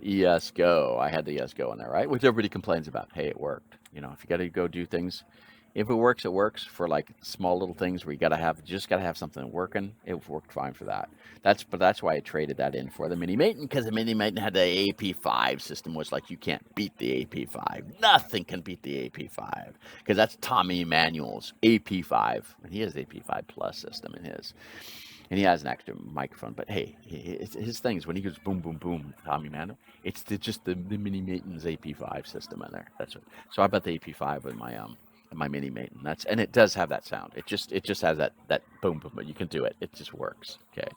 ES Go. I had the ES Go in there, right? Which everybody complains about. Hey, it worked. If you got to go do things, if it works, it works for like small little things where just got to have something working. It worked fine for that. That's why I traded that in for the Mini Maiden because the Mini Maiden had the AP5 system, was like you can't beat the AP5. Nothing can beat the AP5 because that's Tommy Emmanuel's AP5, and he has the AP5 Plus system in his. And he has an extra microphone, but hey, his things when he goes boom, boom, boom, Tommy Mando, it's just the Mini Maten's AP5 system in there. That's what. So I bought the AP5 with my Mini Maten. And it does have that sound. It just has that boom, boom, but you can do it. It just works. Okay,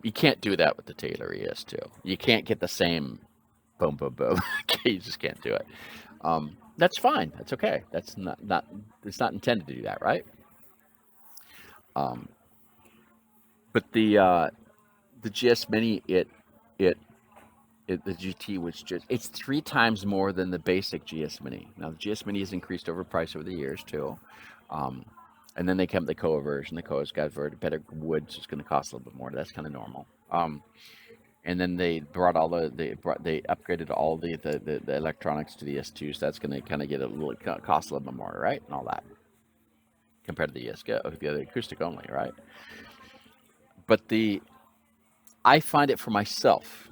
you can't do that with the Taylor ES2. You can't get the same boom, boom, boom. Okay, you just can't do it. That's fine. That's okay. That's not. It's not intended to do that, right? Um, but the GS Mini, it the GT was it's three times more than the basic GS Mini. Now the GS Mini has increased over price over the years too, um, and then they come the Koa version. The Koa's got better wood, so it's going to cost a little bit more. That's kind of normal. And then they upgraded all the electronics to the S2, so that's going to kind of get cost a little bit more, right, and all that compared to the the other acoustic only, right? But I find it for myself,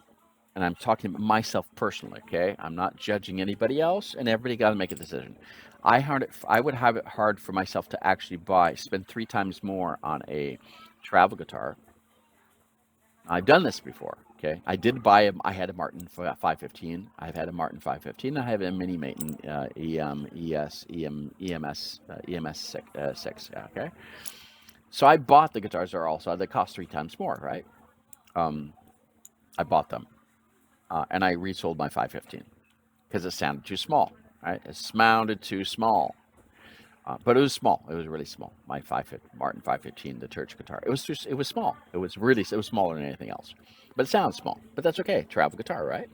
and I'm talking about myself personally, okay? I'm not judging anybody else, and everybody got to make a decision. I would have it hard for myself to actually spend three times more on a travel guitar. I've done this before, okay? I had a Martin 515. I've had a Martin 515. I have a Mini Maten EMS 6, okay? So I bought the guitars they cost three times more, right? Um, I bought them. And I resold my 515 because it sounded too small. Right? It sounded too small, but it was small. It was really small. My Martin 515, the church guitar. It was small. It was smaller than anything else, but it sounds small. But that's okay. Travel guitar, right?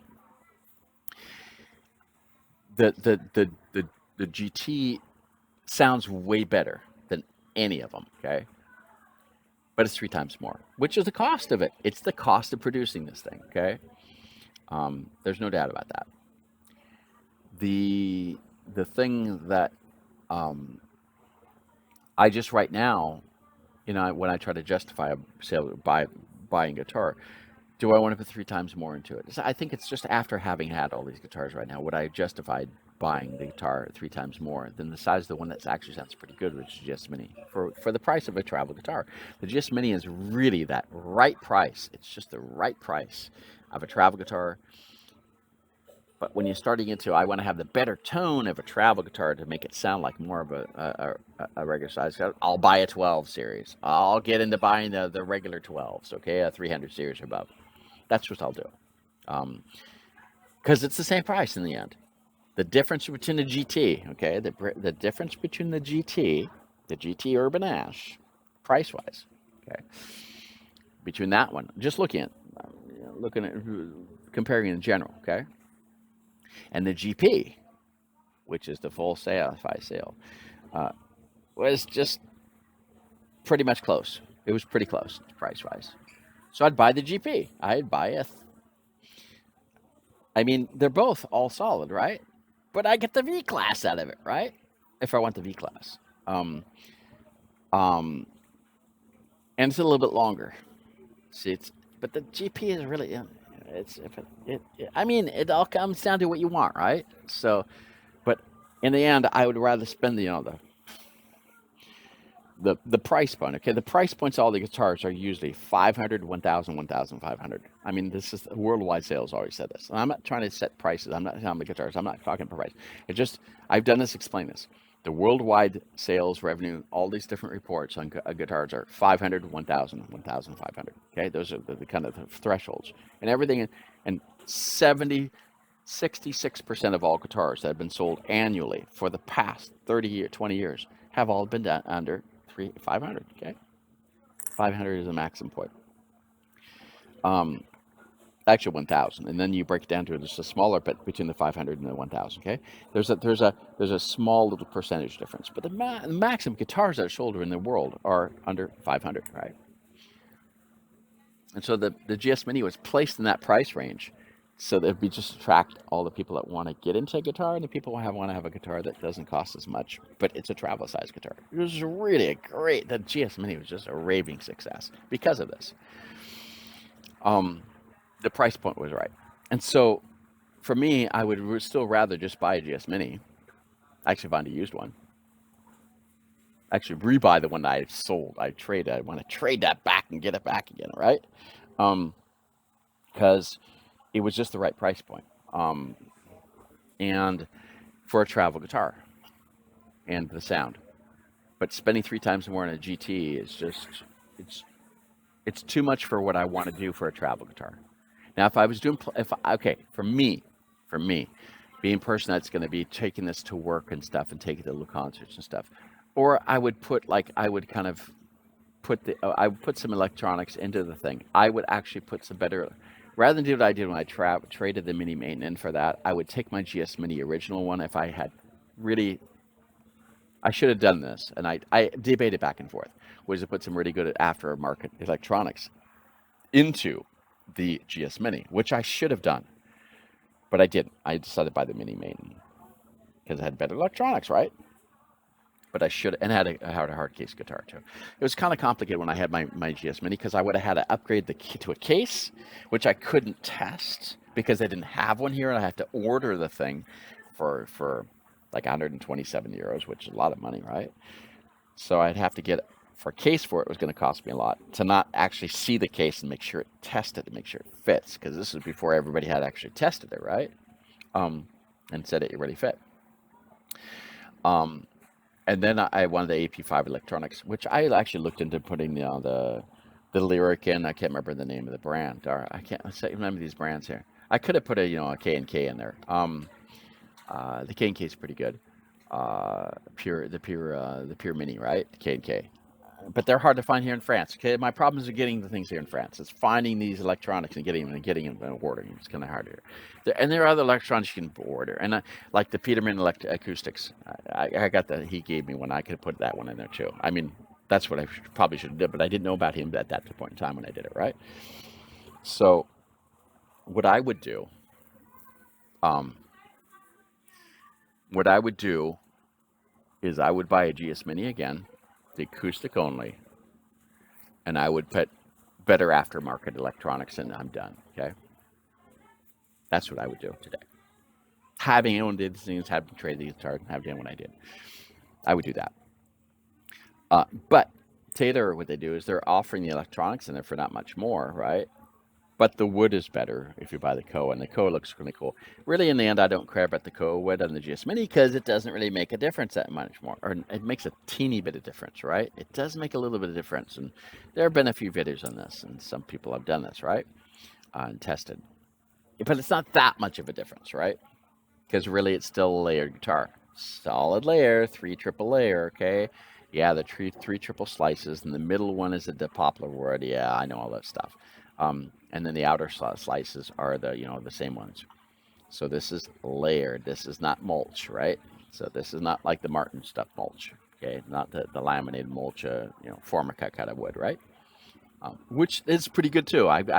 The the the the the GT sounds way better than any of them. Okay, but it's three times more, which is the cost of it. It's the cost of producing this thing. Okay, there's no doubt about that. The thing that um, I just right now, when I try to justify buying a guitar, Do I want to put 3 times more into it? I think it's just after having had all these guitars right now, would I justify buying the guitar 3 times more than the size of the one that actually sounds pretty good, which is GS Mini, for the price of a travel guitar? The GS Mini is really that right price. It's just the right price of a travel guitar. But when you're starting into, I want to have the better tone of a travel guitar to make it sound like more of a regular size, I'll buy a 12 series. I'll get into buying the regular 12s, okay, a 300 series or above. That's what I'll do. Because it's the same price in the end. The difference between the GT, okay, the difference between the GT Urban Ash, price-wise, okay, between that one, just looking at comparing in general, okay, and the GP, which is the full fi sale, was just pretty much close. It was pretty close price-wise. So I'd buy the GP. I'd buy I mean, they're both all solid, right? But I get the V class out of it, right? If I want the V class. And it's a little bit longer. See, but the GP is really, I mean, it all comes down to what you want, right? So, but in the end, I would rather spend the price point. Okay, the price points all the guitars are usually 500, 1,000, 1,500. I mean, this is worldwide sales always said this. And I'm not trying to set prices. I'm not selling the guitars. I'm not talking price. It's just I've done this, explain this. The worldwide sales revenue, all these different reports on guitars are 500, 1,000, 1,500. Okay, those are the kind of the thresholds and everything. And 66% of all guitars that have been sold annually for the past 20 years have all been done under 500. Okay, 500 is a maximum point. Actually 1,000, and then you break it down to just a smaller bit between the 500 and the 1,000. Okay, there's a small little percentage difference, but the maximum guitars that are sold in the world are under 500, right? And so the GS Mini was placed in that price range, so that we just attract all the people that want to get into a guitar and the people who want to have a guitar that doesn't cost as much, but it's a travel size guitar. It was really the GS Mini was just a raving success because of this. The price point was right. And so for me, I would still rather just buy a GS Mini, actually find a used one, actually rebuy the one that I sold. I want to trade that back and get it back again, right? Because it was just the right price point. And for a travel guitar and the sound. But spending 3 times more on a GT is just, it's too much for what I want to do for a travel guitar. Now, if I was doing, for me, being a person that's going to be taking this to work and stuff and taking it to little concerts and stuff, or I would put I would put some electronics into the thing. I would actually put some better, rather than do what I did when I traded the Mini Main in for that, I would take my GS Mini original one if I had really, I should have done this, and I debated back and forth, was to put some really good aftermarket electronics into the GS Mini, which I should have done, but I didn't. I decided to buy the Mini Main because it had better electronics, right? But I should, and had a hard case guitar too. It was kind of complicated when I had my GS Mini because I would have had to upgrade to a case, which I couldn't test because I didn't have one here, and I had to order the thing for like 127 euros, which is a lot of money, right? So I'd have to get for a case for it was going to cost me a lot to not actually see the case and make sure it tested to make sure it fits, because this is before everybody had actually tested it, right? And said it really fit. And then I wanted the AP5 electronics, which I actually looked into putting the Lyric in. I can't remember the name of the brand. Or I can't remember these brands here. I could have put a K&K in there. The K&K is pretty good. The pure Mini, right? K&K. But they're hard to find here in France. Okay, my problems are getting the things here in France. It's finding these electronics and getting them and ordering. It's kind of hard here. And there are other electronics you can order, and like the Peterman acoustics. I got that. He gave me one. I could put that one in there too. I mean, that's what I probably should have done, but I didn't know about him at that point in time when I did it, right? So, what I would do, is I would buy a GS Mini again, the acoustic only, and I would put better aftermarket electronics, and I'm done. Okay, that's what I would do today. Having owned these things, having traded these guitars, and having done what I did, I would do that. But Taylor, what they do is they're offering the electronics in there for not much more, right? But the wood is better if you buy the Koa, and the Koa looks really cool. Really, in the end, I don't care about the Koa wood on the GS Mini because it doesn't really make a difference that much more, or it makes a teeny bit of difference, right? It does make a little bit of difference, and there have been a few videos on this, and some people have done this, right, and tested. But it's not that much of a difference, right? Because really, it's still a layered guitar, solid layer, three triple layer, okay? Yeah, the three triple slices, and the middle one is a poplar wood. Yeah, I know all that stuff. And then the outer slices are the same ones. So this is layered. This is not mulch, right? So this is not like the Martin stuff mulch, okay? Not the laminated mulch, Formica kind of wood, right? Which is pretty good too. I've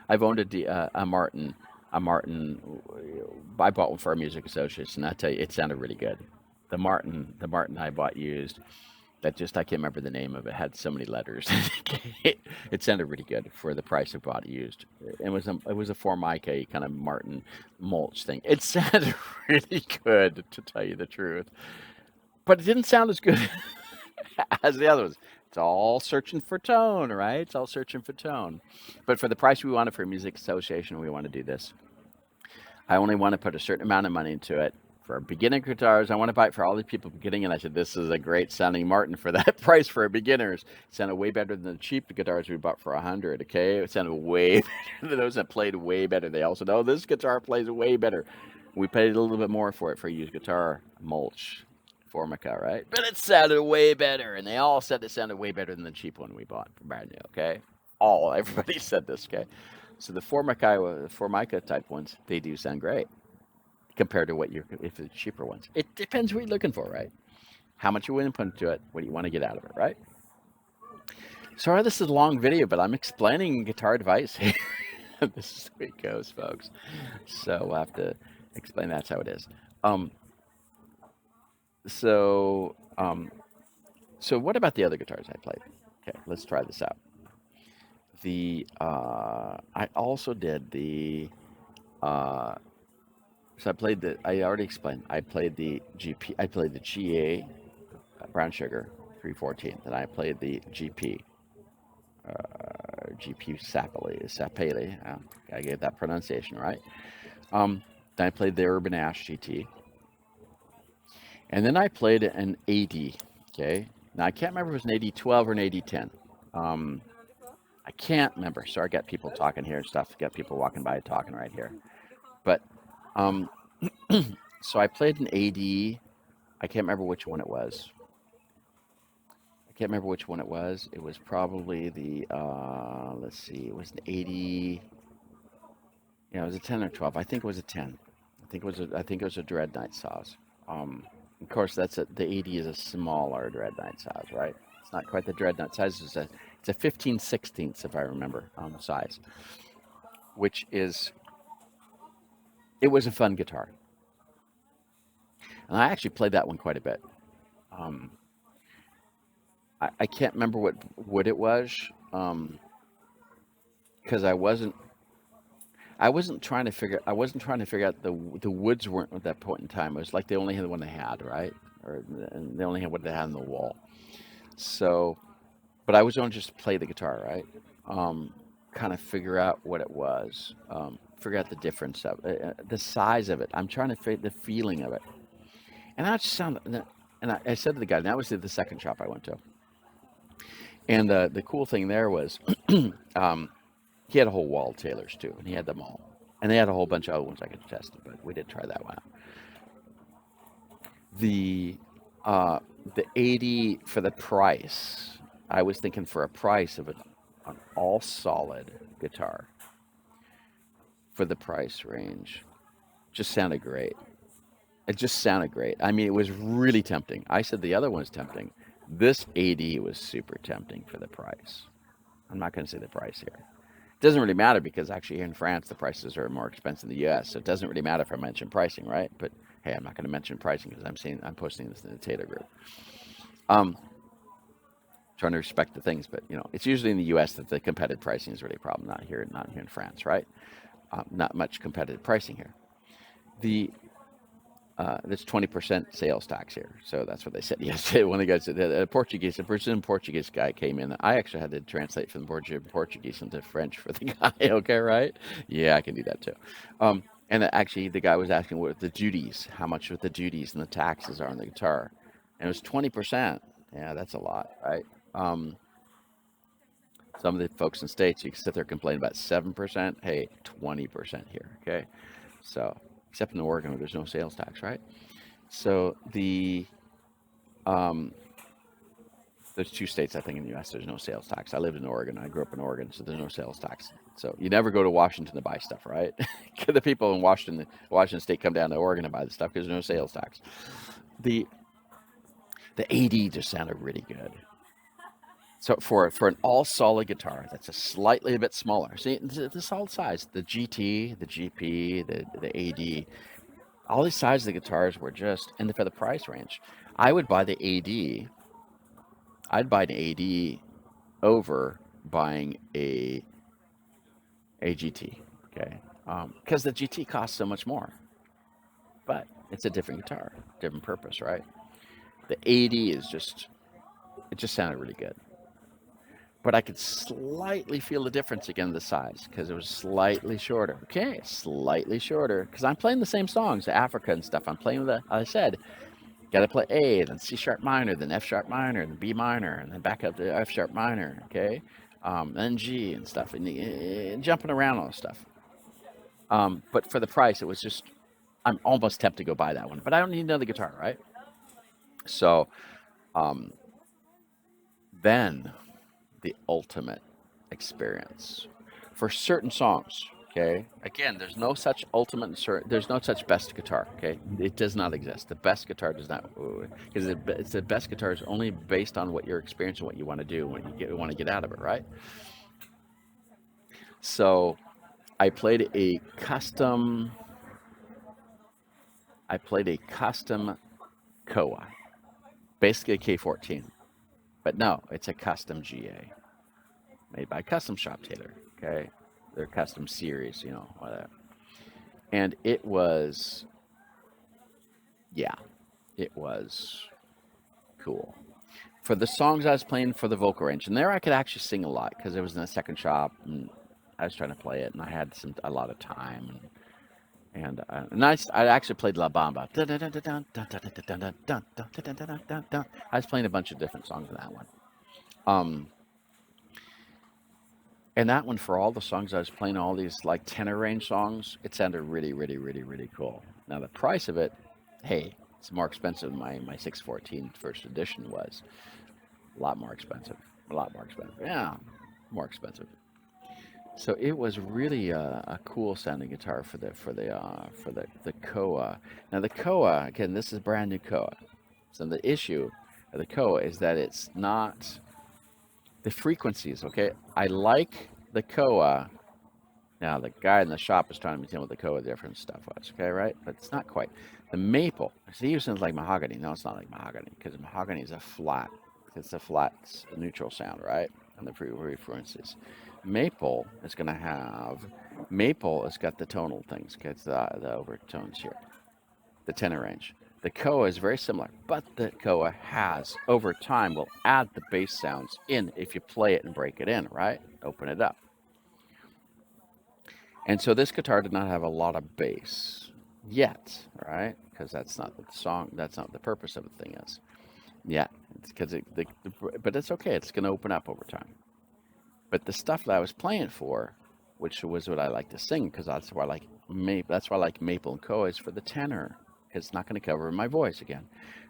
owned a Martin. I bought one for our music association. I tell you, it sounded really good. The Martin I bought used, that just I can't remember the name of it. Had so many letters. It sounded really good for the price I bought it used. It was a Formica kind of Martin mulch thing. It sounded really good, to tell you the truth, but it didn't sound as good as the other ones. It's all searching for tone, right? It's all searching for tone. But for the price we wanted for a music association, we want to do this. I only want to put a certain amount of money into it. For beginner guitars, I want to buy it for all the people beginning, and I said, this is a great sounding Martin for that price for beginners. It sounded way better than the cheap guitars we bought for $100, okay? It sounded way better than those that played way better. They all said, oh, this guitar plays way better. We paid a little bit more for it for a used guitar, mulch, Formica, right? But it sounded way better, and they all said it sounded way better than the cheap one we bought for brand new, okay? Everybody said this, okay? So the Formica type ones, they do sound great compared to if it's cheaper ones. It depends what you're looking for, right? How much you want to put into it, what do you want to get out of it, right? Sorry, this is a long video, but I'm explaining guitar advice here. This is the way it goes, folks. So we'll have to explain that's how it is. So what about the other guitars I played? Okay, let's try this out. I also did the so I already explained. I played the GA Brown Sugar 314. Then I played the GP Sapele. I get that pronunciation right. Then I played the Urban Ash GT. And then I played an 80. Okay. Now I can't remember if it was an 8012 or an 8010. I can't remember. Sorry, I got people talking here and stuff. Got people walking by talking right here. But so I played an 80. I can't remember which one it was. It was probably the let's see. It was an 80. Yeah, it was a 10 or 12. I think it was a 10. I think it was a Dread Knight saws. Of course, the 80 is a smaller Dread Knight size, right? It's not quite the Dread Knight size. It's a 15/16, if I remember, size, which is, it was a fun guitar. And I actually played that one quite a bit. I can't remember what wood it was, because I wasn't trying to figure out the woods weren't at that point in time. It was like they only had the one they had, right? And they only had what they had on the wall. So, but I was going to just play the guitar, right? Kind of figure out what it was, figure out the difference of it, the size of it. I'm trying to figure the feeling of it. And that just sounded, and I said to the guy, and that was the second shop I went to. And the cool thing there was, he had a whole wall of Taylors too, and he had them all. And they had a whole bunch of other ones I could test, but we did try that one out. The 80 for the price, I was thinking for a price of an all solid guitar for the price range, just sounded great. It just sounded great. I mean, it was really tempting. I said the other one's tempting. This 80 was super tempting for the price. I'm not going to say the price here. It doesn't really matter because actually here in France, the prices are more expensive than the US. So it doesn't really matter if I mention pricing, right? But hey, I'm not going to mention pricing because I'm posting this in the Taylor group. trying to respect the things, but it's usually in the U.S. that the competitive pricing is really a problem, not here in France, right? Not much competitive pricing here. The There's 20% sales tax here, so that's what they said yesterday. One of the guys, a Brazilian Portuguese guy came in. I actually had to translate from Brazilian Portuguese into French for the guy. Okay, right? Yeah, I can do that too. And actually, the guy was asking what the duties, how much the duties and the taxes are on the guitar, and it was 20%. Yeah, that's a lot, right? Um, some of the folks in states, you can sit there complaining about 7%. Hey, 20% here. Okay, so except in Oregon where there's no sales tax, right? So um, there's two states I think in the U.S. There's no sales tax. I lived in Oregon. I grew up in Oregon, so there's no sales tax. So you never go to Washington to buy stuff, right? The people in Washington State come down to Oregon to buy the stuff because there's no sales tax. The the AD just sounded really good. So for an all solid guitar that's a bit smaller. See the solid size, the GT, the GP, the AD, all these sizes of the guitars were just, and for the price range, I would buy the AD. I'd buy an AD over buying a GT. Okay, because the GT costs so much more, but it's a different guitar, different purpose, right? The AD it just sounded really good, but I could slightly feel the difference again the size because it was slightly shorter. Okay, slightly shorter because I'm playing the same songs, Africa and stuff. I'm playing I said, got to play A, then C sharp minor, then F sharp minor, then B minor, and then back up to F sharp minor. Okay, then G and stuff, and jumping around all this stuff. But for the price, it was just I'm almost tempted to go buy that one, but I don't need another guitar, right? So um, then the ultimate experience for certain songs. Okay. Again, there's no such there's no such best guitar. Okay. It does not exist. The best guitar does not, because it's the best guitar is only based on what your experience and what you want to do, what you want to get out of it, right? So I played a custom, I played a custom Koa, basically a K14, but no, it's a custom GA made by Custom Shop Taylor. Okay. Their custom series, whatever. And it was, yeah, it was cool. For the songs I was playing for the vocal range, and there I could actually sing a lot because it was in a second shop, and I was trying to play it, and I had a lot of time, and I actually played La Bamba. I was playing a bunch of different songs in that one. Um, and that one, for all the songs I was playing, all these like tenor range songs, it sounded really, really, really, really cool. Now the price of it, hey, it's more expensive than my 614 first edition was. A lot more expensive. A lot more expensive. Yeah, more expensive. So it was really a cool sounding guitar for the Koa. Now the Koa, again, this is a brand new Koa. So the issue of the Koa is that it's not the frequencies. Okay, I like the Koa. Now the guy in the shop is trying to tell me what the Koa different stuff was. Okay, right? But it's not quite. The maple. See, it sounds like mahogany. No, it's not like mahogany because mahogany is a flat. It's a flat neutral sound, right? And the frequencies. Maple has got the tonal things, gets the overtones here, the tenor range. The Koa is very similar, but the Koa has, over time, will add the bass sounds in if you play it and break it in, right? Open it up. And so this guitar did not have a lot of bass yet, right? Because that's not what the song, that's not what the purpose of the thing is. Yeah, it's because but it's okay. It's going to open up over time. But the stuff that I was playing for, which was what I like to sing, because that's why I like Maple and Koa, is for the tenor, because it's not going to cover my voice again.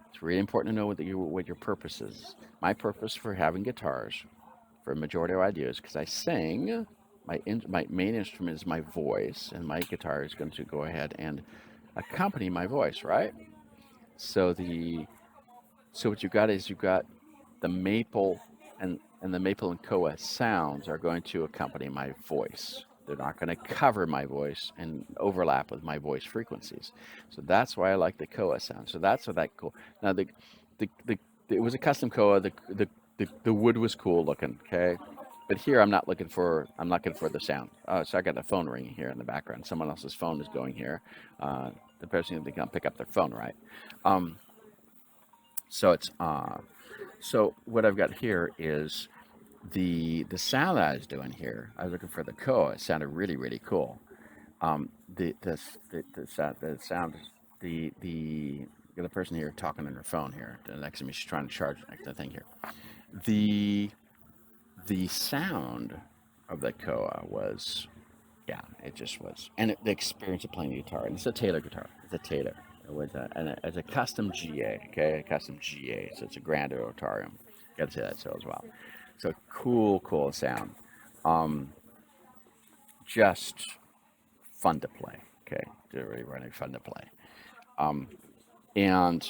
It's really important to know what your purpose is. My purpose for having guitars, for a majority of what I do, is because I sing. My main instrument is my voice, and my guitar is going to go ahead and accompany my voice, right? So what you've got the maple and the maple and Koa sounds are going to accompany my voice. They're not going to cover my voice and overlap with my voice frequencies. So that's why I like the Koa sound. So that's what that cool. Now the it was a custom Koa. The the wood was cool looking, okay? But here I'm not looking for the sound. So I got the phone ringing here in the background. Someone else's phone is going here. The person can come pick up their phone, right? Um, so it's so what I've got here is the sound that I was doing here. I was looking for the koa. It sounded really cool. The sound, the person here talking on her phone here next to me. She's trying to charge the thing here. The the sound of the koa was, yeah, it just was, and the experience of playing the guitar. And it's a Taylor guitar. It's a Taylor. It was it's a custom GA. Okay, a custom GA. So it's a Grand Auditorium. Got to say that so as well. So cool sound. Um, just fun to play. Okay, really fun to play. Um, and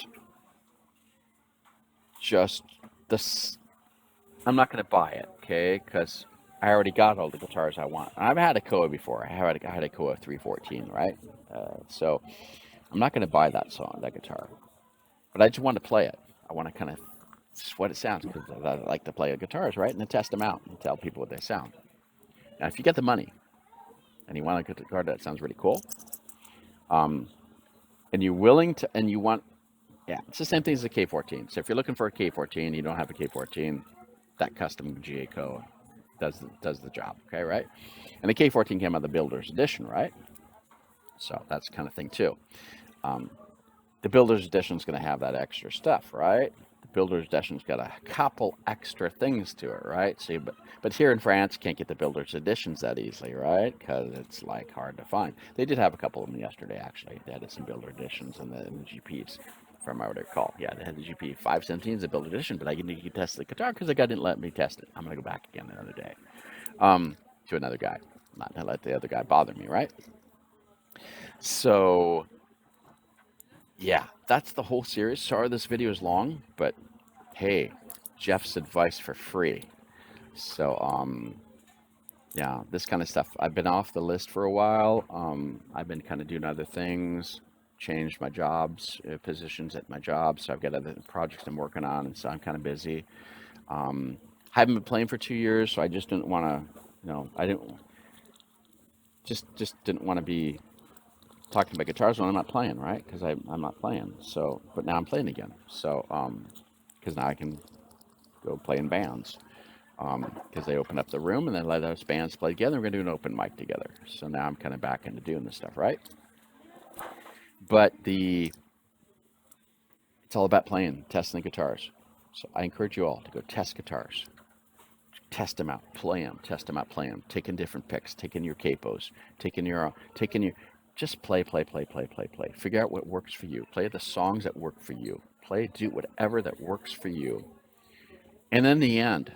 just this, I'm not going to buy it. Okay, because I already got all the guitars I want. I've had a Koa before. I had a Koa 314, right? So I'm not going to buy that that guitar. But I just want to play it. I want to kind of just what it sounds because I like to play the guitars, right? And then test them out and tell people what they sound. Now, if you get the money and you want a guitar that sounds really cool, um, and you're willing to, and you want, yeah, it's the same thing as a K14. So if you're looking for a K14, you don't have a K14, that custom GA Koa does the job. Okay, right? And the K14 came out of the Builder's Edition, right? So that's the kind of thing too. Um, the Builder's Edition is going to have that extra stuff, right? The Builder's Edition's got a couple extra things to it, right? See, but here in France, you can't get the Builder's Editions that easily, right? Because it's like hard to find. They did have a couple of them yesterday, actually. They had some Builder Editions in the GPs, from what I recall. Yeah, they had the GP 517s, the Builder Edition, but I didn't test the guitar because the guy didn't let me test it. I'm going to go back again another day to another guy. Not to let the other guy bother me, right? So yeah, that's the whole series. Sorry this video is long, but hey, Jeff's advice for free. So yeah, this kind of stuff. I've been off the list for a while. I've been kind of doing other things, changed my jobs, positions at my job. So I've got other projects I'm working on, and so I'm kind of busy. Haven't been playing for 2 years, so I just didn't want to, I didn't just didn't want to be talking about guitars when I'm not playing, right? Because I'm not playing. So, but now I'm playing again. So, because now I can go play in bands. Because they open up the room and then let us bands play together. We're gonna do an open mic together. So now I'm kind of back into doing this stuff, right? But it's all about playing, testing the guitars. So I encourage you all to go test guitars, test them out, play them, test them out, play them, taking different picks, taking your capos, taking your, just play. Figure out what works for you. Play the songs that work for you. Do whatever that works for you. And in the end,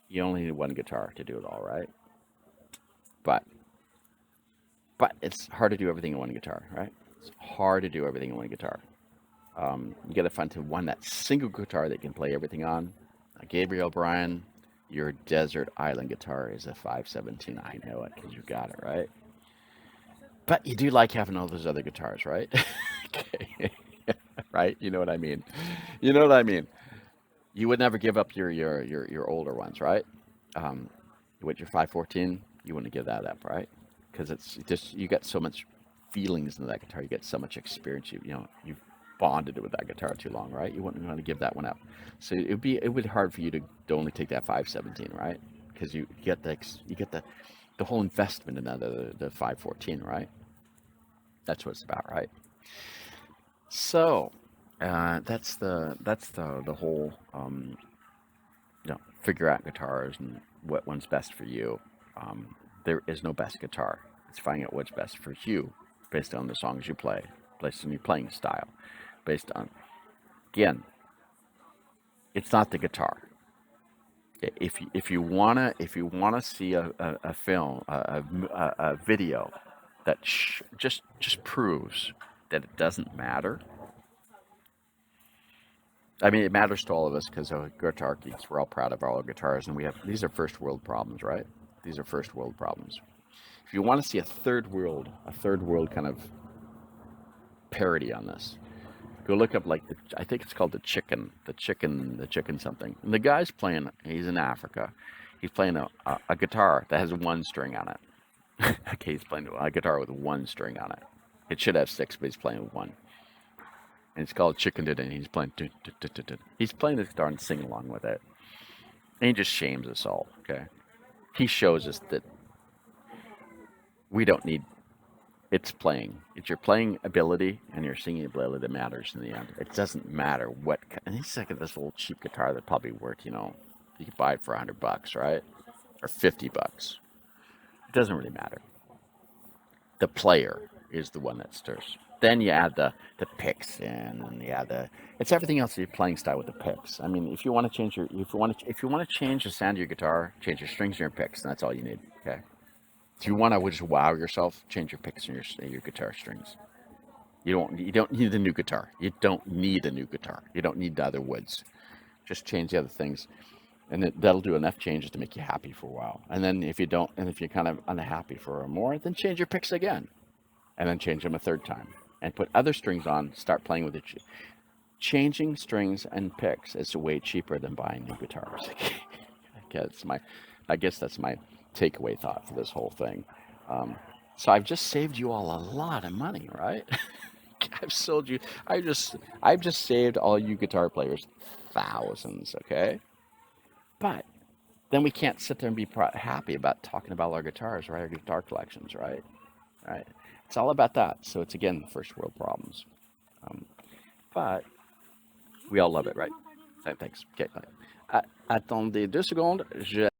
you only need one guitar to do it all, right? But it's hard to do everything in one guitar, right? It's hard to do everything in one guitar. You got to find one that single guitar that you can play everything on. Gabriel Bryan, your desert island guitar is a 517. I know it because you got it, right? But you do like having all those other guitars, right? Okay. Right? You know what I mean? You know what I mean? You would never give up your older ones, right? With your 514, you wouldn't give that up, right? Because it's just you got so much feelings into that guitar. You get so much experience. You've bonded with that guitar too long, right? You wouldn't want to give that one up. So it would be hard for you to only take that 517, right? Because you get the whole investment in the 514, right? That's what it's about, right? So that's the whole figure out guitars and what one's best for you. There is no best guitar. It's finding out what's best for you based on the songs you play, based on your playing style, based on, again, it's not the guitar. If you wanna see a film, a video that just proves that it doesn't matter. I mean, it matters to all of us because guitar geeks, we're all proud of our guitars, and these are first world problems, right? These are first world problems. If you want to see a third world kind of parody on this, Go look up like I think it's called the chicken something. And the guy's playing. He's in Africa. He's playing a guitar that has one string on it. Okay, he's playing a guitar with one string on it. It should have six, but he's playing with one. And it's called Chicken Did, and he's playing. He's playing the guitar and singing along with it. And he just shames us all. Okay, he shows us that we don't need. It's playing. It's your playing ability and your singing ability that matters in the end. It doesn't matter what. And he's like this little cheap guitar that probably worth, you could buy it for $100, right? Or $50. It doesn't really matter. The player is the one that stirs. Then you add the picks in, and you add it's everything else in your playing style with the picks. I mean, if you want to change if you want to change the sound of your guitar, change your strings and your picks, and that's all you need. Okay. If you want to just wow yourself, change your picks and your guitar strings. You don't need a new guitar. You don't need a new guitar. You don't need the other woods. Just change the other things, and that'll do enough changes to make you happy for a while. And then if you don't, and if you're kind of unhappy for more, then change your picks again, and then change them a third time, and put other strings on. Start playing with it. Changing strings and picks is way cheaper than buying new guitars. I guess that's my takeaway thought for this whole thing. So I've just saved you all a lot of money, right? I've sold you. I've just saved all you guitar players thousands. Okay, but then we can't sit there and be happy about talking about our guitars, right? Our guitar collections, right? Right. It's all about that. So it's again first world problems. But we all love it, right? Thanks. Okay. Attendez 2 secondes.